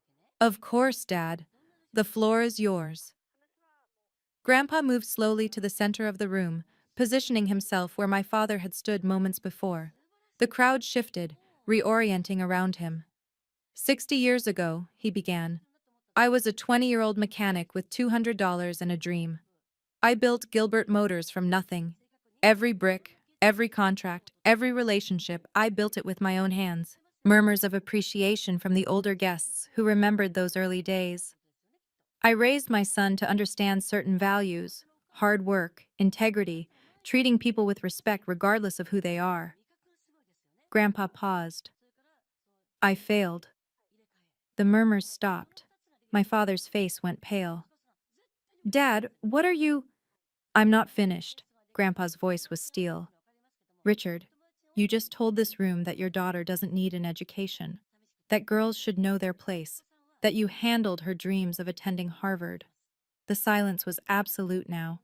S1: "Of course, Dad. The floor is yours." Grandpa moved slowly to the center of the room, positioning himself where my father had stood moments before. The crowd shifted, reorienting around him. 60 years ago," he began, "I was a 20-year-old mechanic with $200 and a dream. I built Gilbert Motors from nothing. Every brick, every contract, every relationship, I built it with my own hands." Murmurs of appreciation from the older guests who remembered those early days. "I raised my son to understand certain values: hard work, integrity, treating people with respect regardless of who they are." Grandpa paused. "I failed." The murmurs stopped. My father's face went pale. "Dad, what are you—" "I'm not finished." Grandpa's voice was steel. "Richard, you just told this room that your daughter doesn't need an education, that girls should know their place, that you handled her dreams of attending Harvard." The silence was absolute now.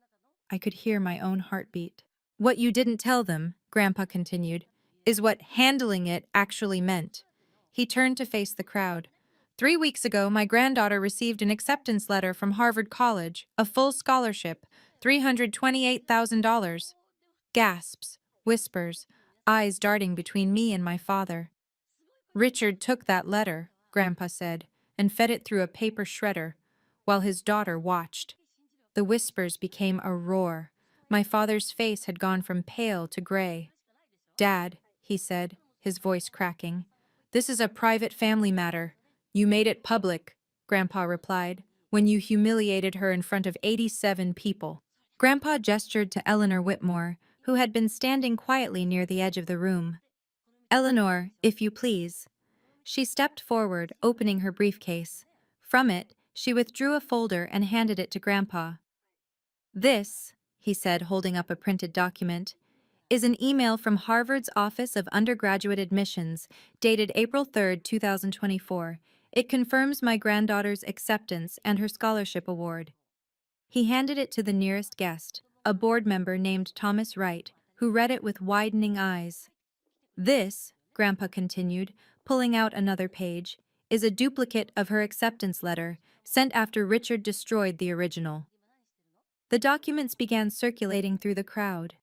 S1: I could hear my own heartbeat. "What you didn't tell them," Grandpa continued, "is what handling it actually meant." He turned to face the crowd. "3 weeks ago, my granddaughter received an acceptance letter from Harvard College, a full scholarship, $328,000. Gasps, whispers, eyes darting between me and my father. "Richard took that letter," Grandpa said, "and fed it through a paper shredder, while his daughter watched." The whispers became a roar. My father's face had gone from pale to gray. "Dad," he said, his voice cracking, "this is a private family matter." "You made it public," Grandpa replied, "when you humiliated her in front of 87 people." Grandpa gestured to Eleanor Whitmore, who had been standing quietly near the edge of the room. "Eleanor, if you please." She stepped forward, opening her briefcase. From it, she withdrew a folder and handed it to Grandpa. "This," he said, holding up a printed document, "is an email from Harvard's Office of Undergraduate Admissions, dated April 3, 2024. It confirms my granddaughter's acceptance and her scholarship award." He handed it to the nearest guest, a board member named Thomas Wright, who read it with widening eyes. "This," Grandpa continued, pulling out another page, "is a duplicate of her acceptance letter, sent after Richard destroyed the original." The documents began circulating through the crowd.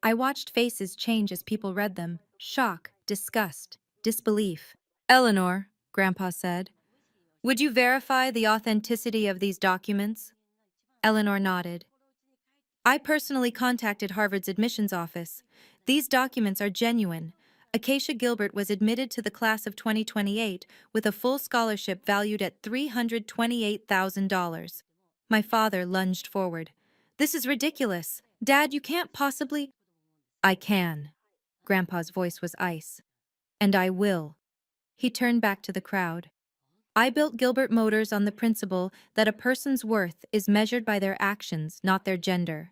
S1: I watched faces change as people read them: shock, disgust, disbelief. "Eleanor," Grandpa said, "would you verify the authenticity of these documents?" Eleanor nodded. "I personally contacted Harvard's admissions office. These documents are genuine. Acacia Gilbert was admitted to the class of 2028 with a full scholarship valued at $328,000. My father lunged forward. "This is ridiculous. Dad, you can't possibly—" "I can." Grandpa's voice was ice. "And I will." He turned back to the crowd. "I built Gilbert Motors on the principle that a person's worth is measured by their actions, not their gender.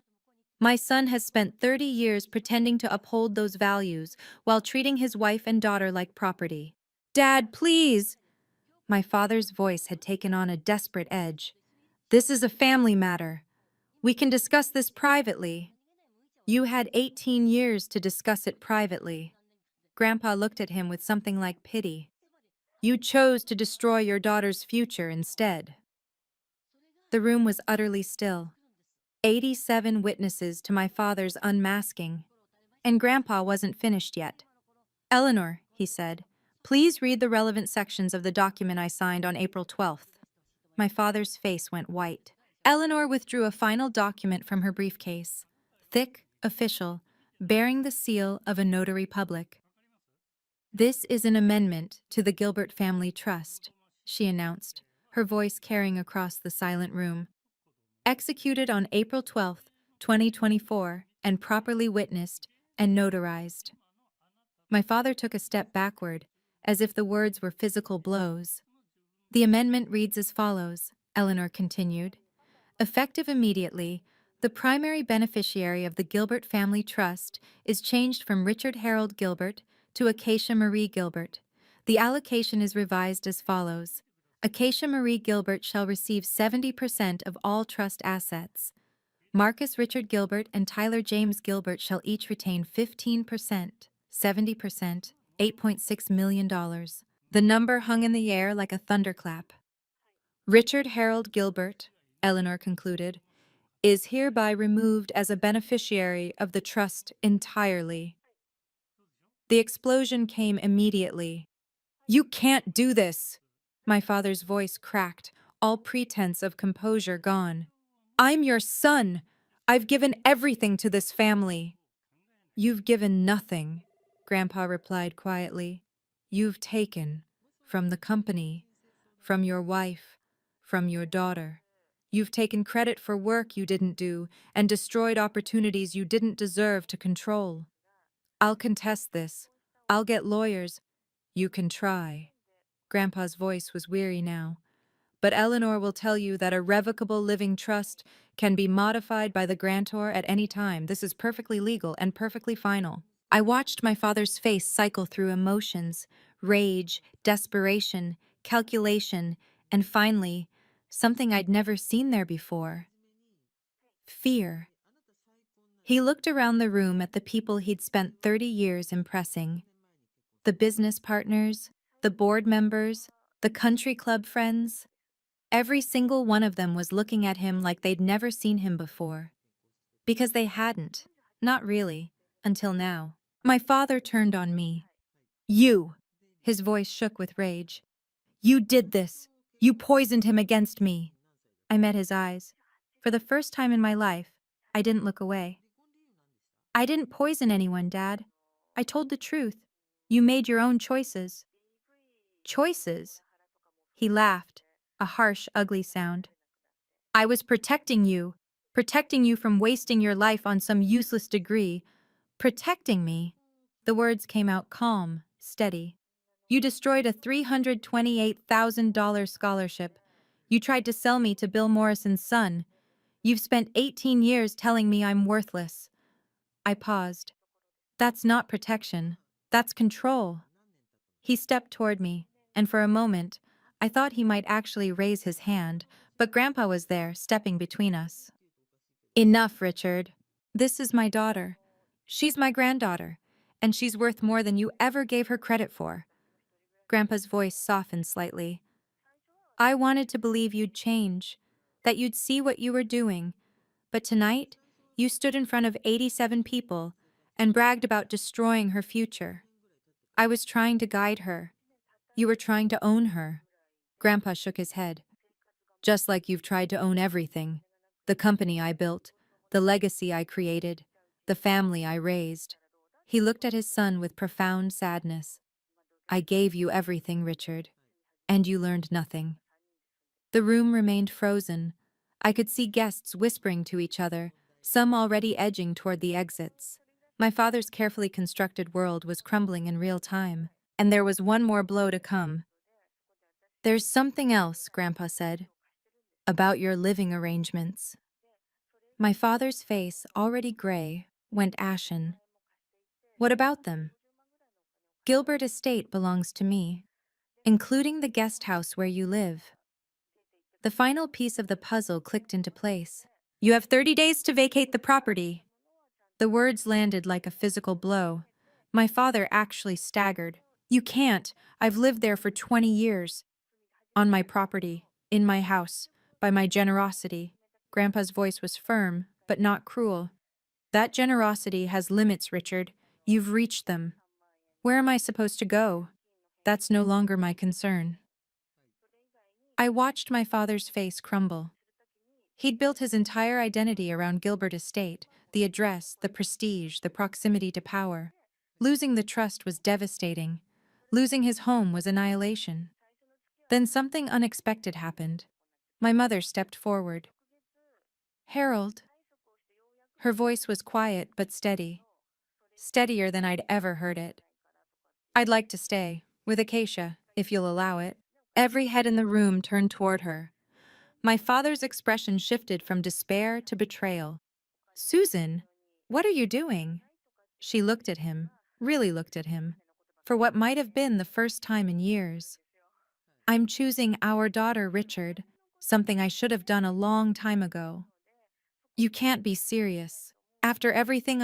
S1: My son has spent 30 years pretending to uphold those values while treating his wife and daughter like property." "Dad, please!" My father's voice had taken on a desperate edge. "This is a family matter. We can discuss this privately." "You had 18 years to discuss it privately." Grandpa looked at him with something like pity. "You chose to destroy your daughter's future instead." The room was utterly still. 87 witnesses to my father's unmasking. And Grandpa wasn't finished yet. "Eleanor," he said, "please read the relevant sections of the document I signed on April 12th. My father's face went white. Eleanor withdrew a final document from her briefcase, thick, official, bearing the seal of a notary public. "This is an amendment to the Gilbert Family Trust," she announced, her voice carrying across the silent room. "Executed on April 12th, 2024, and properly witnessed and notarized." My father took a step backward, as if the words were physical blows. "The amendment reads as follows," Eleanor continued. "Effective immediately, the primary beneficiary of the Gilbert Family Trust is changed from Richard Harold Gilbert to Acacia Marie Gilbert. The allocation is revised as follows. Acacia Marie Gilbert shall receive 70% of all trust assets. Marcus Richard Gilbert and Tyler James Gilbert shall each retain 15%, 70%, $8.6 million. The number hung in the air like a thunderclap. Richard Harold Gilbert, Eleanor concluded, is hereby removed as a beneficiary of the trust entirely. The explosion came immediately. You can't do this! My father's voice cracked, all pretense of composure gone. I'm your son! I've given everything to this family. You've given nothing, Grandpa replied quietly. You've taken from the company, from your wife, from your daughter. You've taken credit for work you didn't do and destroyed opportunities you didn't deserve to control. I'll contest this. I'll get lawyers. You can try. Grandpa's voice was weary now. But Eleanor will tell you that a revocable living trust can be modified by the grantor at any time. This is perfectly legal and perfectly final. I watched my father's face cycle through emotions, rage, desperation, calculation, and finally, something I'd never seen there before. Fear. He looked around the room at the people he'd spent 30 years impressing. The business partners, the board members, the country club friends. Every single one of them was looking at him like they'd never seen him before. Because they hadn't. Not really. Until now. My father turned on me. You! His voice shook with rage. You did this! You poisoned him against me! I met his eyes. For the first time in my life, I didn't look away. I didn't poison anyone, Dad. I told the truth. You made your own choices. Choices? He laughed, a harsh, ugly sound. I was protecting you from wasting your life on some useless degree. Protecting me? The words came out calm, steady. You destroyed a $328,000 scholarship. You tried to sell me to Bill Morrison's son. You've spent 18 years telling me I'm worthless. I paused. That's not protection. That's control. He stepped toward me, and for a moment, I thought he might actually raise his hand, but Grandpa was there, stepping between us. Enough, Richard. This is my daughter. She's my granddaughter, and she's worth more than you ever gave her credit for. Grandpa's voice softened slightly. I wanted to believe you'd change, that you'd see what you were doing, but tonight, you stood in front of 87 people and bragged about destroying her future. I was trying to guide her. You were trying to own her. Grandpa shook his head. Just like you've tried to own everything. The company I built, the legacy I created, the family I raised. He looked at his son with profound sadness. I gave you everything, Richard, and you learned nothing. The room remained frozen. I could see guests whispering to each other, some already edging toward the exits. My father's carefully constructed world was crumbling in real time, and there was one more blow to come. There's something else, Grandpa said, about your living arrangements. My father's face, already gray, went ashen. What about them? Gilbert Estate belongs to me, including the guest house where you live. The final piece of the puzzle clicked into place. You have 30 days to vacate the property. The words landed like a physical blow. My father actually staggered. You can't. I've lived there for 20 years. On my property, in my house, by my generosity. Grandpa's voice was firm, but not cruel. That generosity has limits, Richard. You've reached them. Where am I supposed to go? That's no longer my concern. I watched my father's face crumble. He'd built his entire identity around Gilbert Estate, the address, the prestige, the proximity to power. Losing the trust was devastating. Losing his home was annihilation. Then something unexpected happened. My mother stepped forward. Harold. Her voice was quiet but steady. Steadier than I'd ever heard it. I'd like to stay, with Acacia, if you'll allow it. Every head in the room turned toward her. My father's expression shifted from despair to betrayal. Susan, what are you doing? She looked at him, really looked at him, for what might have been the first time in years. I'm choosing our daughter, Richard, something I should have done a long time ago. You can't be serious. After everything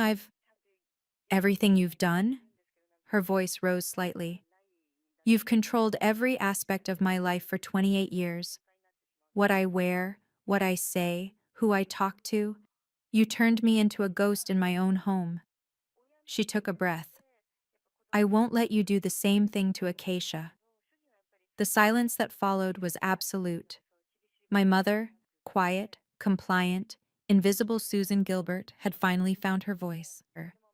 S1: you've done? Her voice rose slightly. You've controlled every aspect of my life for 28 years. What I wear, what I say, who I talk to. You turned me into a ghost in my own home. She took a breath. I won't let you do the same thing to Acacia. The silence that followed was absolute. My mother, quiet, compliant, invisible Susan Gilbert, had finally found her voice.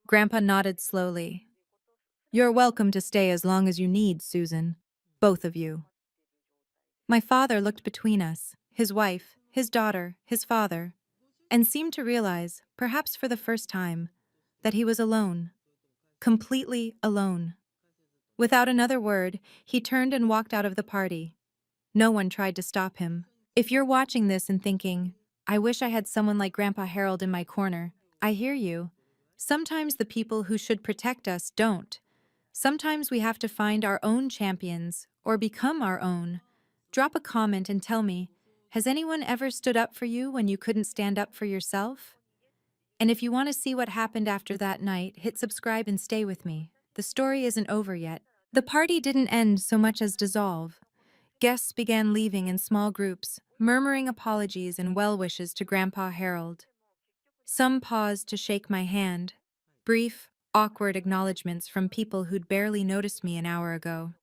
S1: Grandpa nodded slowly. You're welcome to stay as long as you need, Susan. Both of you. My father looked between us, his wife, his daughter, his father, and seemed to realize, perhaps for the first time, that he was alone. Completely alone. Without another word, he turned and walked out of the party. No one tried to stop him. If you're watching this and thinking, I wish I had someone like Grandpa Harold in my corner, I hear you. Sometimes the people who should protect us don't. Sometimes we have to find our own champions, or become our own. Drop a comment and tell me, has anyone ever stood up for you when you couldn't stand up for yourself? And if you want to see what happened after that night, hit subscribe and stay with me. The story isn't over yet. The party didn't end so much as dissolve. Guests began leaving in small groups, murmuring apologies and well wishes to Grandpa Harold. Some paused to shake my hand. Brief, awkward acknowledgments from people who'd barely noticed me an hour ago.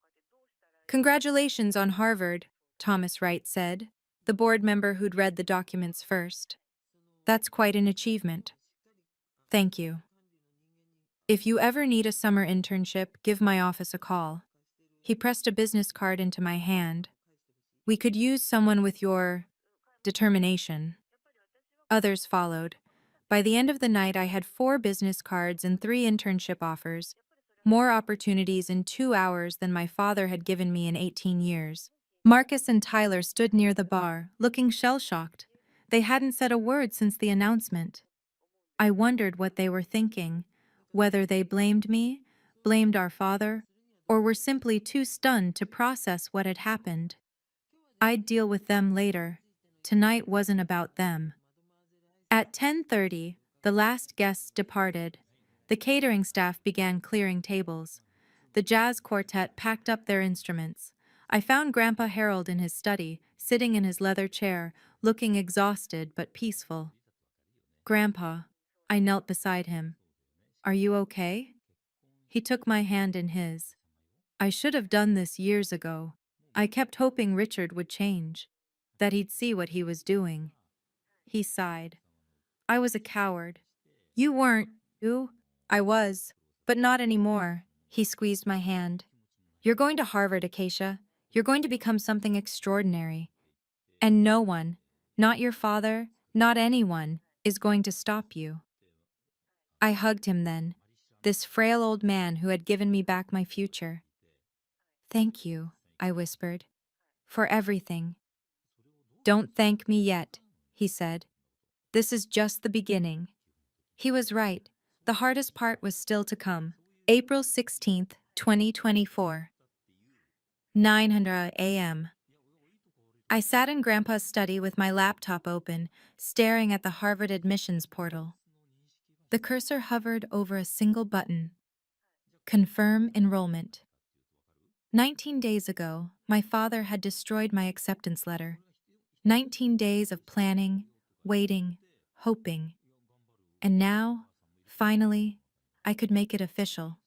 S1: Congratulations on Harvard, Thomas Wright said, the board member who'd read the documents first. That's quite an achievement. Thank you. If you ever need a summer internship, give my office a call. He pressed a business card into my hand. We could use someone with your determination. Others followed. By the end of the night, I had 4 business cards and 3 internship offers, more opportunities in 2 hours than my father had given me in 18 years. Marcus and Tyler stood near the bar, looking shell-shocked. They hadn't said a word since the announcement. I wondered what they were thinking, whether they blamed me, blamed our father, or were simply too stunned to process what had happened. I'd deal with them later. Tonight wasn't about them. At 10:30, the last guests departed. The catering staff began clearing tables. The jazz quartet packed up their instruments. I found Grandpa Harold in his study, sitting in his leather chair, looking exhausted but peaceful. Grandpa, I knelt beside him. Are you okay? He took my hand in his. I should have done this years ago. I kept hoping Richard would change, that he'd see what he was doing. He sighed. I was a coward. You weren't, you? I was, but not anymore. He squeezed my hand. You're going to Harvard, Acacia. You're going to become something extraordinary. And no one, not your father, not anyone, is going to stop you. I hugged him then, this frail old man who had given me back my future. Thank you, I whispered, for everything. Don't thank me yet, he said. This is just the beginning. He was right. The hardest part was still to come. April 16th, 2024. 900 a.m. I sat in Grandpa's study with my laptop open, staring at the Harvard admissions portal. The cursor hovered over a single button. Confirm enrollment. 19 days ago, my father had destroyed my acceptance letter. 19 days of planning, waiting, hoping. And now, finally, I could make it official.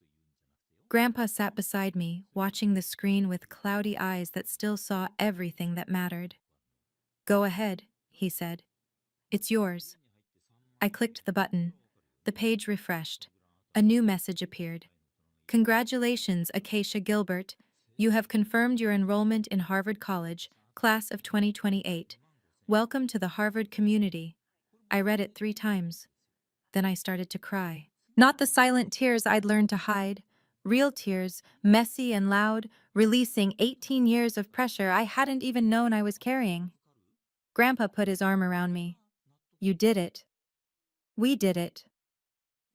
S1: Grandpa sat beside me, watching the screen with cloudy eyes that still saw everything that mattered. Go ahead, he said. It's yours. I clicked the button. The page refreshed. A new message appeared. Congratulations, Acacia Gilbert. You have confirmed your enrollment in Harvard College, class of 2028. Welcome to the Harvard community. I read it 3 times. Then I started to cry. Not the silent tears I'd learned to hide. Real tears, messy and loud, releasing 18 years of pressure I hadn't even known I was carrying. Grandpa put his arm around me. You did it. We did it.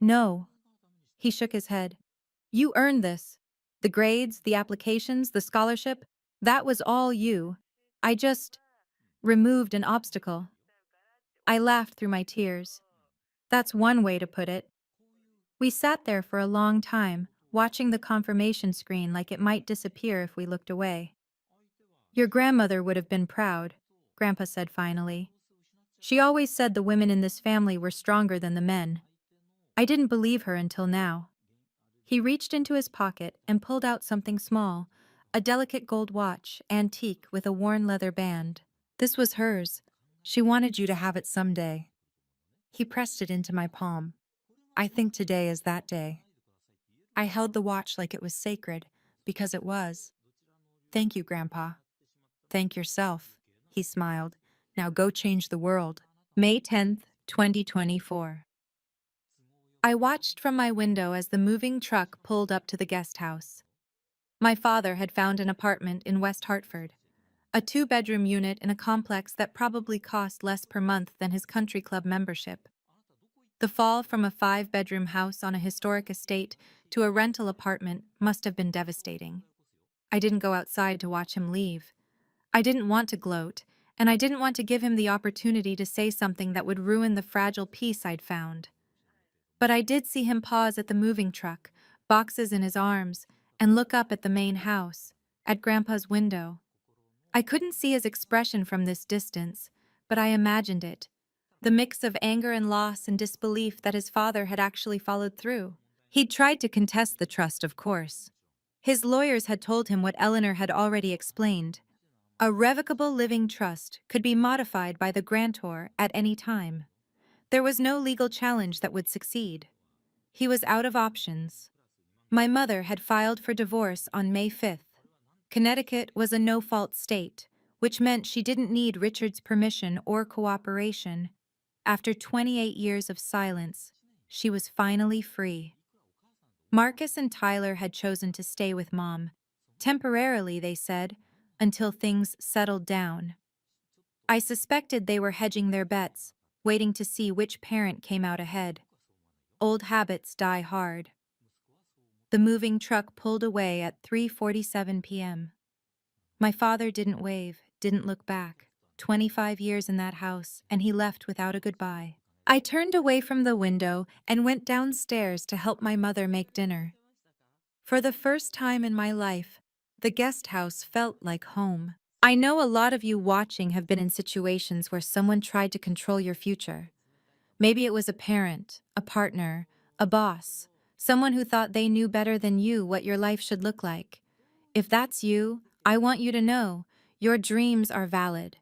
S1: No. He shook his head. You earned this. The grades, the applications, the scholarship. That was all you. I just removed an obstacle. I laughed through my tears. That's one way to put it. We sat there for a long time, watching the confirmation screen like it might disappear if we looked away. Your grandmother would have been proud, Grandpa said finally. She always said the women in this family were stronger than the men. I didn't believe her until now. He reached into his pocket and pulled out something small, a delicate gold watch, antique with a worn leather band. This was hers. She wanted you to have it someday. He pressed it into my palm. I think today is that day. I held the watch like it was sacred, because it was. Thank you, Grandpa. Thank yourself, he smiled. Now go change the world. May 10th, 2024. I watched from my window as the moving truck pulled up to the guest house. My father had found an apartment in West Hartford, a two-bedroom unit in a complex that probably cost less per month than his country club membership. The fall from a five-bedroom house on a historic estate to a rental apartment must have been devastating. I didn't go outside to watch him leave. I didn't want to gloat, and I didn't want to give him the opportunity to say something that would ruin the fragile peace I'd found. But I did see him pause at the moving truck, boxes in his arms, and look up at the main house, at Grandpa's window. I couldn't see his expression from this distance, but I imagined it. The mix of anger and loss and disbelief that his father had actually followed through. He'd tried to contest the trust, of course. His lawyers had told him what Eleanor had already explained. A revocable living trust could be modified by the grantor at any time. There was no legal challenge that would succeed. He was out of options. My mother had filed for divorce on May 5th. Connecticut was a no-fault state, which meant she didn't need Richard's permission or cooperation. After 28 years of silence, she was finally free. Marcus and Tyler had chosen to stay with Mom. Temporarily, they said, until things settled down. I suspected they were hedging their bets, waiting to see which parent came out ahead. Old habits die hard. The moving truck pulled away at 3:47 p.m. My father didn't wave, didn't look back. 25 years in that house, and he left without a goodbye. I turned away from the window and went downstairs to help my mother make dinner. For the first time in my life, the guest house felt like home. I know a lot of you watching have been in situations where someone tried to control your future. Maybe it was a parent, a partner, a boss, someone who thought they knew better than you what your life should look like. If that's you, I want you to know your dreams are valid,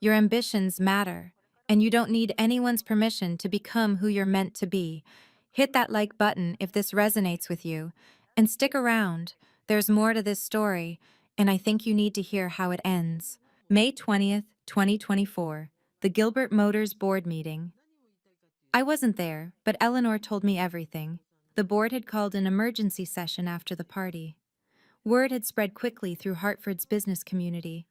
S1: your ambitions matter, and you don't need anyone's permission to become who you're meant to be. Hit that like button if this resonates with you, and stick around. There's more to this story, and I think you need to hear how it ends. May 20th, 2024, the Gilbert Motors board meeting. I wasn't there, but Eleanor told me everything. The board had called an emergency session after the party. Word had spread quickly through Hartford's business community.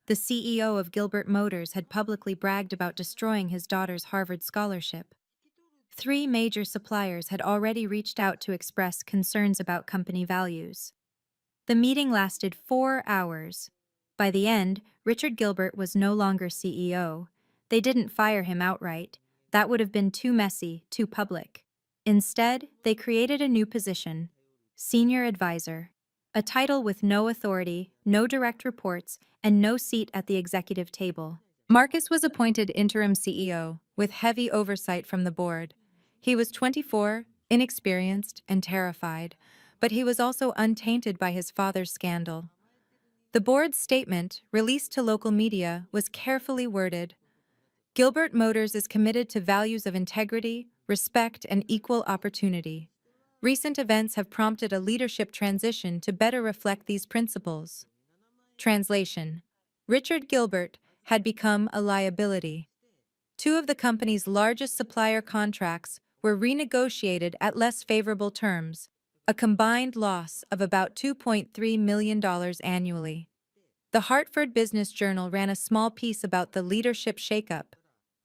S1: The CEO of Gilbert Motors had publicly bragged about destroying his daughter's Harvard scholarship. 3 major suppliers had already reached out to express concerns about company values. The meeting lasted 4 hours. By the end, Richard Gilbert was no longer CEO. They didn't fire him outright. That would have been too messy, too public. Instead, they created a new position, Senior Advisor, a title with no authority, no direct reports, and no seat at the executive table. Marcus was appointed interim CEO, with heavy oversight from the board. He was 24, inexperienced, and terrified, but he was also untainted by his father's scandal. The board's statement, released to local media, was carefully worded. Gilbert Motors is committed to values of integrity, respect, and equal opportunity. Recent events have prompted a leadership transition to better reflect these principles. Translation: Richard Gilbert had become a liability. 2 of the company's largest supplier contracts were renegotiated at less favorable terms, a combined loss of about $2.3 million annually. The Hartford Business Journal ran a small piece about the leadership shakeup,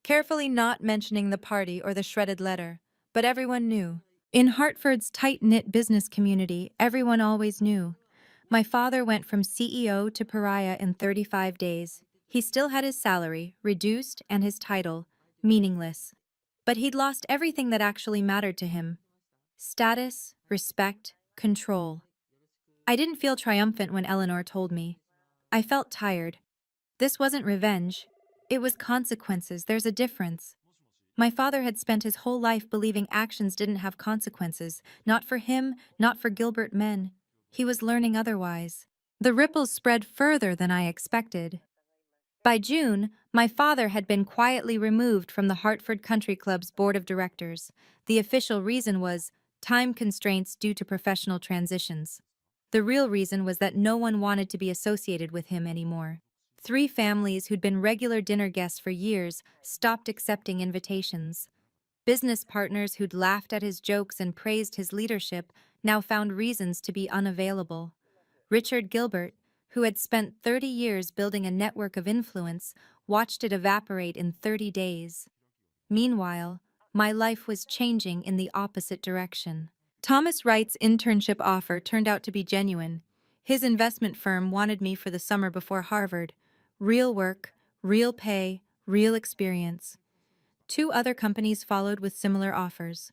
S1: carefully not mentioning the party or the shredded letter, but everyone knew. In Hartford's tight-knit business community, everyone always knew. My father went from CEO to pariah in 35 days. He still had his salary, reduced, and his title, meaningless. But he'd lost everything that actually mattered to him: status, respect, control. I didn't feel triumphant when Eleanor told me. I felt tired. This wasn't revenge. It was consequences. There's a difference. My father had spent his whole life believing actions didn't have consequences, not for him, not for Gilbert men. He was learning otherwise. The ripples spread further than I expected. By June, my father had been quietly removed from the Hartford Country Club's board of directors. The official reason was time constraints due to professional transitions. The real reason was that no one wanted to be associated with him anymore. 3 families who'd been regular dinner guests for years stopped accepting invitations. Business partners who'd laughed at his jokes and praised his leadership now found reasons to be unavailable. Richard Gilbert, who had spent 30 years building a network of influence, watched it evaporate in 30 days. Meanwhile, my life was changing in the opposite direction. Thomas Wright's internship offer turned out to be genuine. His investment firm wanted me for the summer before Harvard. Real work, real pay, real experience. 2 other companies followed with similar offers.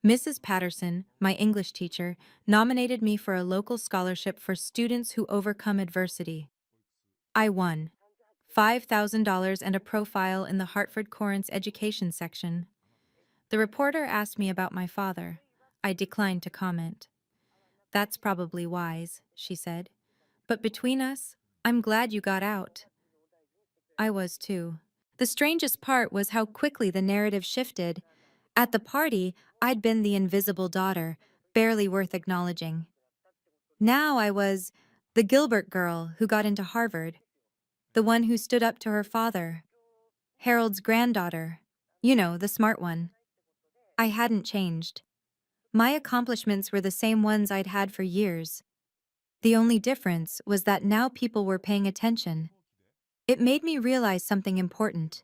S1: Mrs. Patterson, my English teacher, nominated me for a local scholarship for students who overcome adversity. I won $5,000 and a profile in the Hartford Courant's education section. The reporter asked me about my father. I declined to comment. "That's probably wise," she said. "But between us, I'm glad you got out." I was too. The strangest part was how quickly the narrative shifted. At the party, I'd been the invisible daughter, barely worth acknowledging. Now I was the Gilbert girl who got into Harvard, the one who stood up to her father, Harold's granddaughter, you know, the smart one. I hadn't changed. My accomplishments were the same ones I'd had for years. The only difference was that now people were paying attention. It made me realize something important.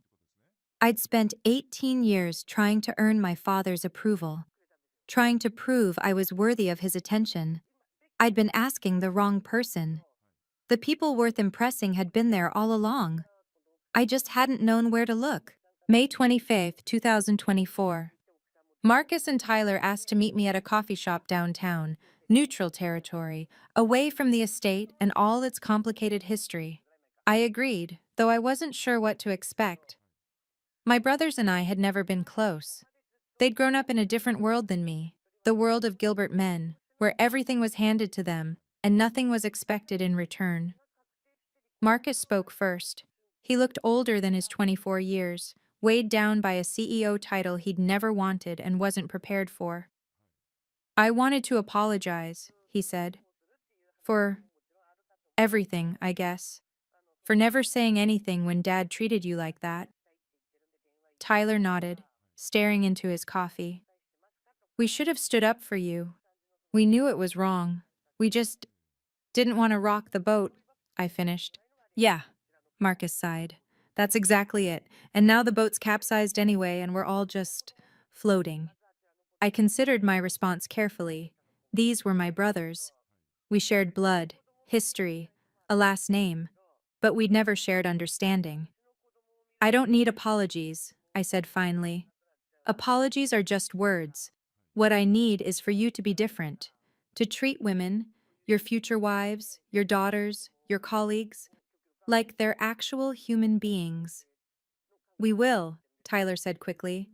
S1: I'd spent 18 years trying to earn my father's approval, trying to prove I was worthy of his attention. I'd been asking the wrong person. The people worth impressing had been there all along. I just hadn't known where to look. May 25, 2024. Marcus and Tyler asked to meet me at a coffee shop downtown, neutral territory, away from the estate and all its complicated history. I agreed, though I wasn't sure what to expect. My brothers and I had never been close. They'd grown up in a different world than me, the world of Gilbert men, where everything was handed to them and nothing was expected in return. Marcus spoke first. He looked older than his 24 years, weighed down by a CEO title he'd never wanted and wasn't prepared for. "I wanted to apologize," he said. "For everything, I guess. For never saying anything when Dad treated you like that." Tyler nodded, staring into his coffee. "We should have stood up for you. We knew it was wrong. We just didn't want to rock the boat," I finished. "Yeah," Marcus sighed. "That's exactly it. And now the boat's capsized anyway, and we're all just floating." I considered my response carefully. These were my brothers. We shared blood, history, a last name, but we'd never shared understanding. "I don't need apologies," I said finally. "Apologies are just words. What I need is for you to be different, to treat women, your future wives, your daughters, your colleagues, like they're actual human beings." "We will," Tyler said quickly.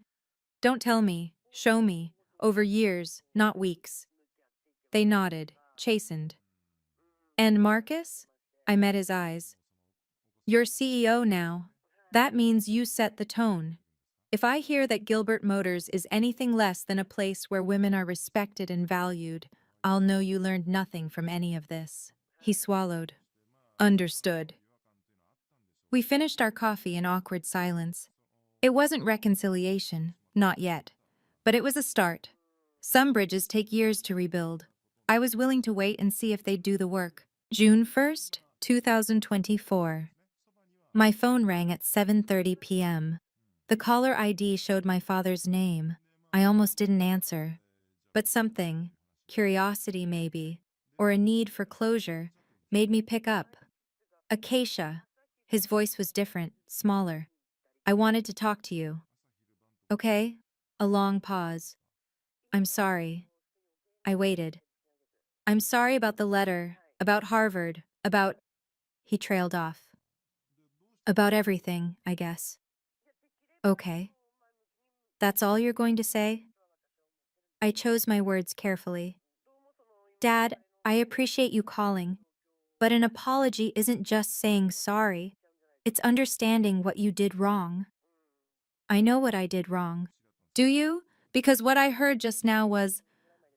S1: "Don't tell me, show me, over years, not weeks." They nodded, chastened. "And Marcus?" I met his eyes. "You're CEO now. That means you set the tone. If I hear that Gilbert Motors is anything less than a place where women are respected and valued, I'll know you learned nothing from any of this." He swallowed. "Understood." We finished our coffee in awkward silence. It wasn't reconciliation, not yet. But it was a start. Some bridges take years to rebuild. I was willing to wait and see if they'd do the work. June 1st, 2024. My phone rang at 7:30 p.m. The caller ID showed my father's name. I almost didn't answer. But something, curiosity maybe, or a need for closure, made me pick up. Acacia. His voice was different, smaller. I wanted to talk to you. Okay? A long pause. I'm sorry. I waited. I'm sorry about the letter, about Harvard, about. He trailed off. About everything, I guess. Okay. That's all you're going to say? I chose my words carefully. Dad, I appreciate you calling, but an apology isn't just saying sorry. It's understanding what you did wrong. I know what I did wrong. Do you? Because what I heard just now was,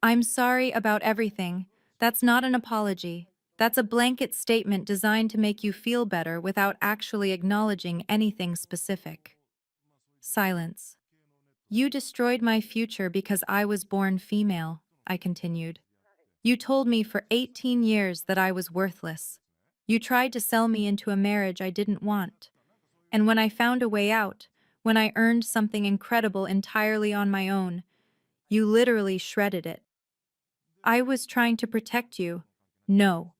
S1: I'm sorry about everything. That's not an apology. That's a blanket statement designed to make you feel better without actually acknowledging anything specific. Silence. You destroyed my future because I was born female, I continued. You told me for 18 years that I was worthless. You tried to sell me into a marriage I didn't want. And when I found a way out, when I earned something incredible entirely on my own, you literally shredded it. I was trying to protect you. No.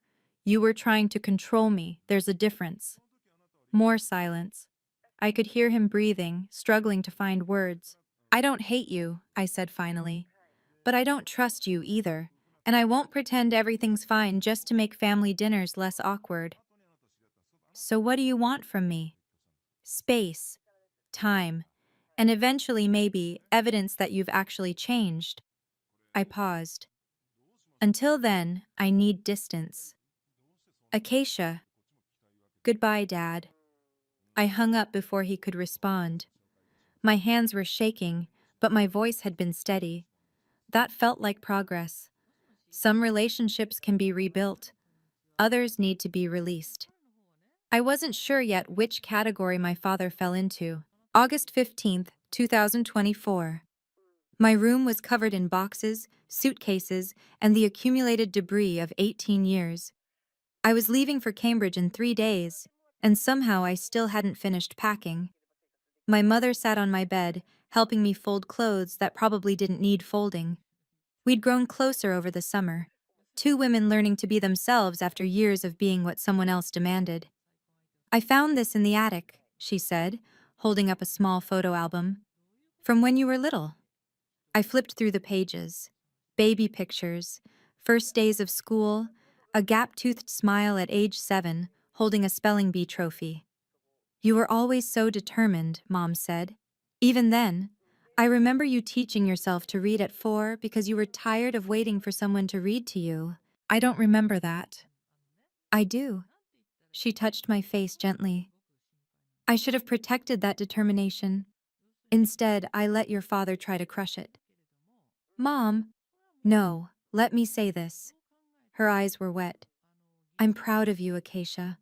S1: You were trying to control me. There's a difference. More silence. I could hear him breathing, struggling to find words. I don't hate you, I said finally. But I don't trust you either. And I won't pretend everything's fine just to make family dinners less awkward. So what do you want from me? Space, time, and eventually maybe evidence that you've actually changed. I paused. Until then, I need distance. Acacia. Goodbye, Dad. I hung up before he could respond. My hands were shaking, but my voice had been steady. That felt like progress. Some relationships can be rebuilt. Others need to be released. I wasn't sure yet which category my father fell into. August 15th, 2024. My room was covered in boxes, suitcases, and the accumulated debris of 18 years. I was leaving for Cambridge in 3 days, and somehow I still hadn't finished packing. My mother sat on my bed, helping me fold clothes that probably didn't need folding. We'd grown closer over the summer, two women learning to be themselves after years of being what someone else demanded. I found this in the attic, she said, holding up a small photo album. From when you were little. I flipped through the pages. Baby pictures, first days of school, a gap-toothed smile at age 7, holding a spelling bee trophy. You were always so determined, Mom said. Even then, I remember you teaching yourself to read at 4 because you were tired of waiting for someone to read to you. I don't remember that. I do. She touched my face gently. I should have protected that determination. Instead, I let your father try to crush it. Mom, no, let me say this. Her eyes were wet. I'm proud of you, Acacia.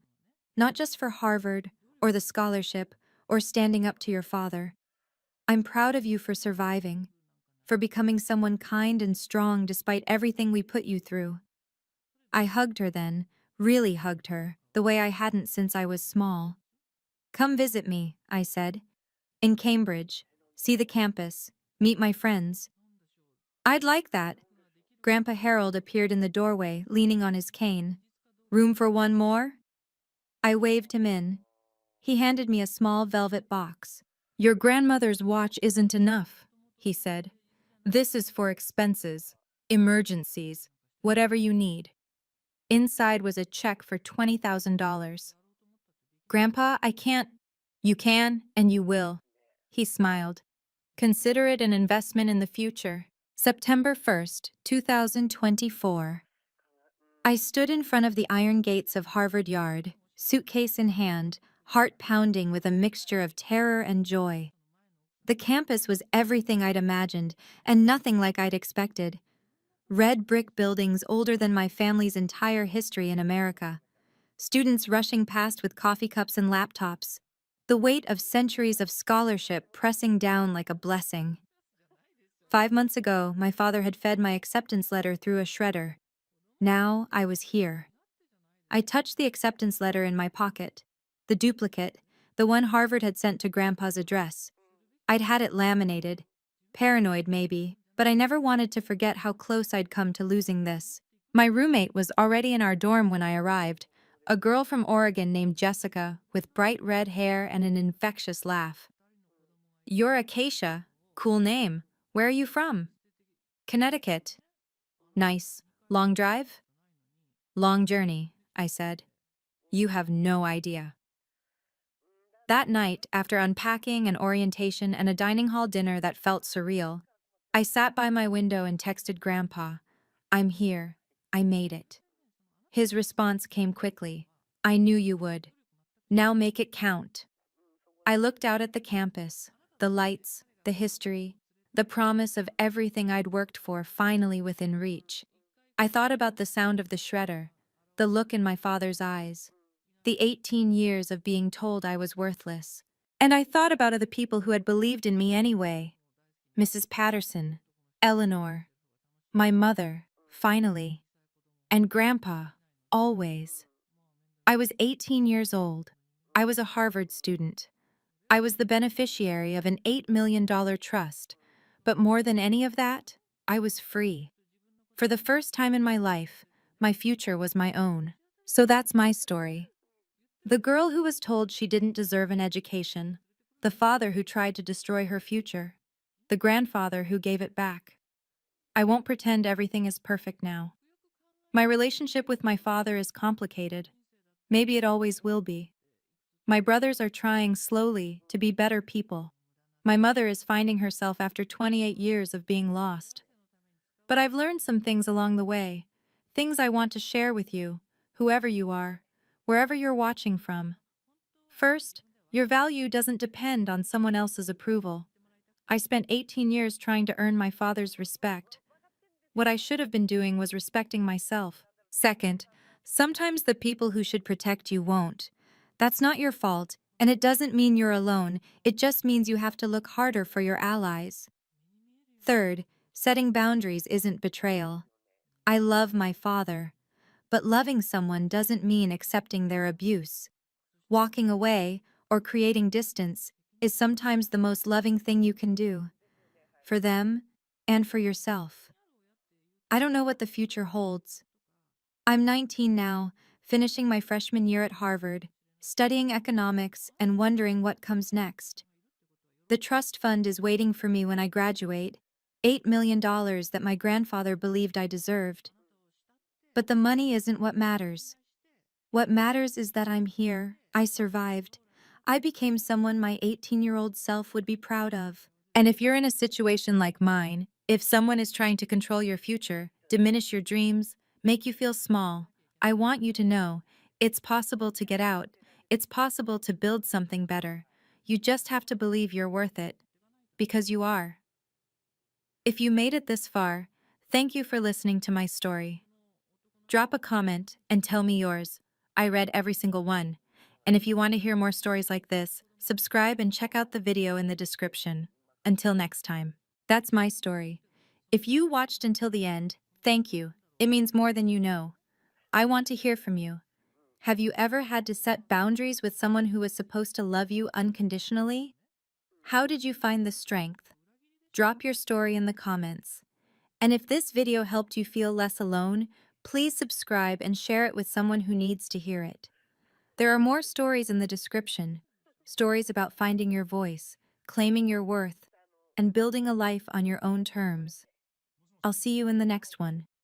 S1: Not just for Harvard, or the scholarship, or standing up to your father. I'm proud of you for surviving, for becoming someone kind and strong despite everything we put you through. I hugged her then, really hugged her, the way I hadn't since I was small. Come visit me, I said. In Cambridge. See the campus. Meet my friends. I'd like that. Grandpa Harold appeared in the doorway, leaning on his cane. Room for one more? I waved him in. He handed me a small velvet box. Your grandmother's watch isn't enough, he said. This is for expenses, emergencies, whatever you need. Inside was a check for $20,000. Grandpa, I can't. You can, and you will. He smiled. Consider it an investment in the future. September 1st, 2024. I stood in front of the iron gates of Harvard Yard, suitcase in hand, heart pounding with a mixture of terror and joy. The campus was everything I'd imagined, and nothing like I'd expected. Red brick buildings older than my family's entire history in America. Students rushing past with coffee cups and laptops. The weight of centuries of scholarship pressing down like a blessing. 5 months ago, my father had fed my acceptance letter through a shredder. Now I was here. I touched the acceptance letter in my pocket. The duplicate, the one Harvard had sent to Grandpa's address. I'd had it laminated. Paranoid, maybe, but I never wanted to forget how close I'd come to losing this. My roommate was already in our dorm when I arrived, a girl from Oregon named Jessica with bright red hair and an infectious laugh. You're Acacia. Cool name. Where are you from? Connecticut. Nice. Long drive? Long journey, I said. You have no idea. That night, after unpacking an orientation and a dining hall dinner that felt surreal, I sat by my window and texted Grandpa, I'm here. I made it. His response came quickly. I knew you would. Now make it count. I looked out at the campus, the lights, the history, the promise of everything I'd worked for finally within reach. I thought about the sound of the shredder, the look in my father's eyes, the 18 years of being told I was worthless. And I thought about the people who had believed in me anyway. Mrs. Patterson, Eleanor, my mother, finally, and Grandpa, always. I was 18 years old. I was a Harvard student. I was the beneficiary of an $8 million trust. But more than any of that, I was free. For the first time in my life, my future was my own. So that's my story. The girl who was told she didn't deserve an education, the father who tried to destroy her future, the grandfather who gave it back. I won't pretend everything is perfect now. My relationship with my father is complicated. Maybe it always will be. My brothers are trying slowly to be better people. My mother is finding herself after 28 years of being lost. But I've learned some things along the way, things I want to share with you, whoever you are, wherever you're watching from. First, your value doesn't depend on someone else's approval. I spent 18 years trying to earn my father's respect. What I should have been doing was respecting myself. Second, sometimes the people who should protect you won't. That's not your fault, and it doesn't mean you're alone, it just means you have to look harder for your allies. Third, setting boundaries isn't betrayal. I love my father, but loving someone doesn't mean accepting their abuse. Walking away, or creating distance, is sometimes the most loving thing you can do. For them, and for yourself. I don't know what the future holds. I'm 19 now, finishing my freshman year at Harvard, studying economics and wondering what comes next. The trust fund is waiting for me when I graduate, $8 million that my grandfather believed I deserved. But the money isn't what matters. What matters is that I'm here, I survived. I became someone my 18-year-old self would be proud of. And if you're in a situation like mine, if someone is trying to control your future, diminish your dreams, make you feel small, I want you to know, it's possible to get out. It's possible to build something better. You just have to believe you're worth it. Because you are. If you made it this far, thank you for listening to my story. Drop a comment and tell me yours. I read every single one. And if you want to hear more stories like this, subscribe and check out the video in the description. Until next time. That's my story. If you watched until the end, thank you. It means more than you know. I want to hear from you. Have you ever had to set boundaries with someone who was supposed to love you unconditionally? How did you find the strength? Drop your story in the comments. And if this video helped you feel less alone, please subscribe and share it with someone who needs to hear it. There are more stories in the description. Stories about finding your voice, claiming your worth, and building a life on your own terms. I'll see you in the next one.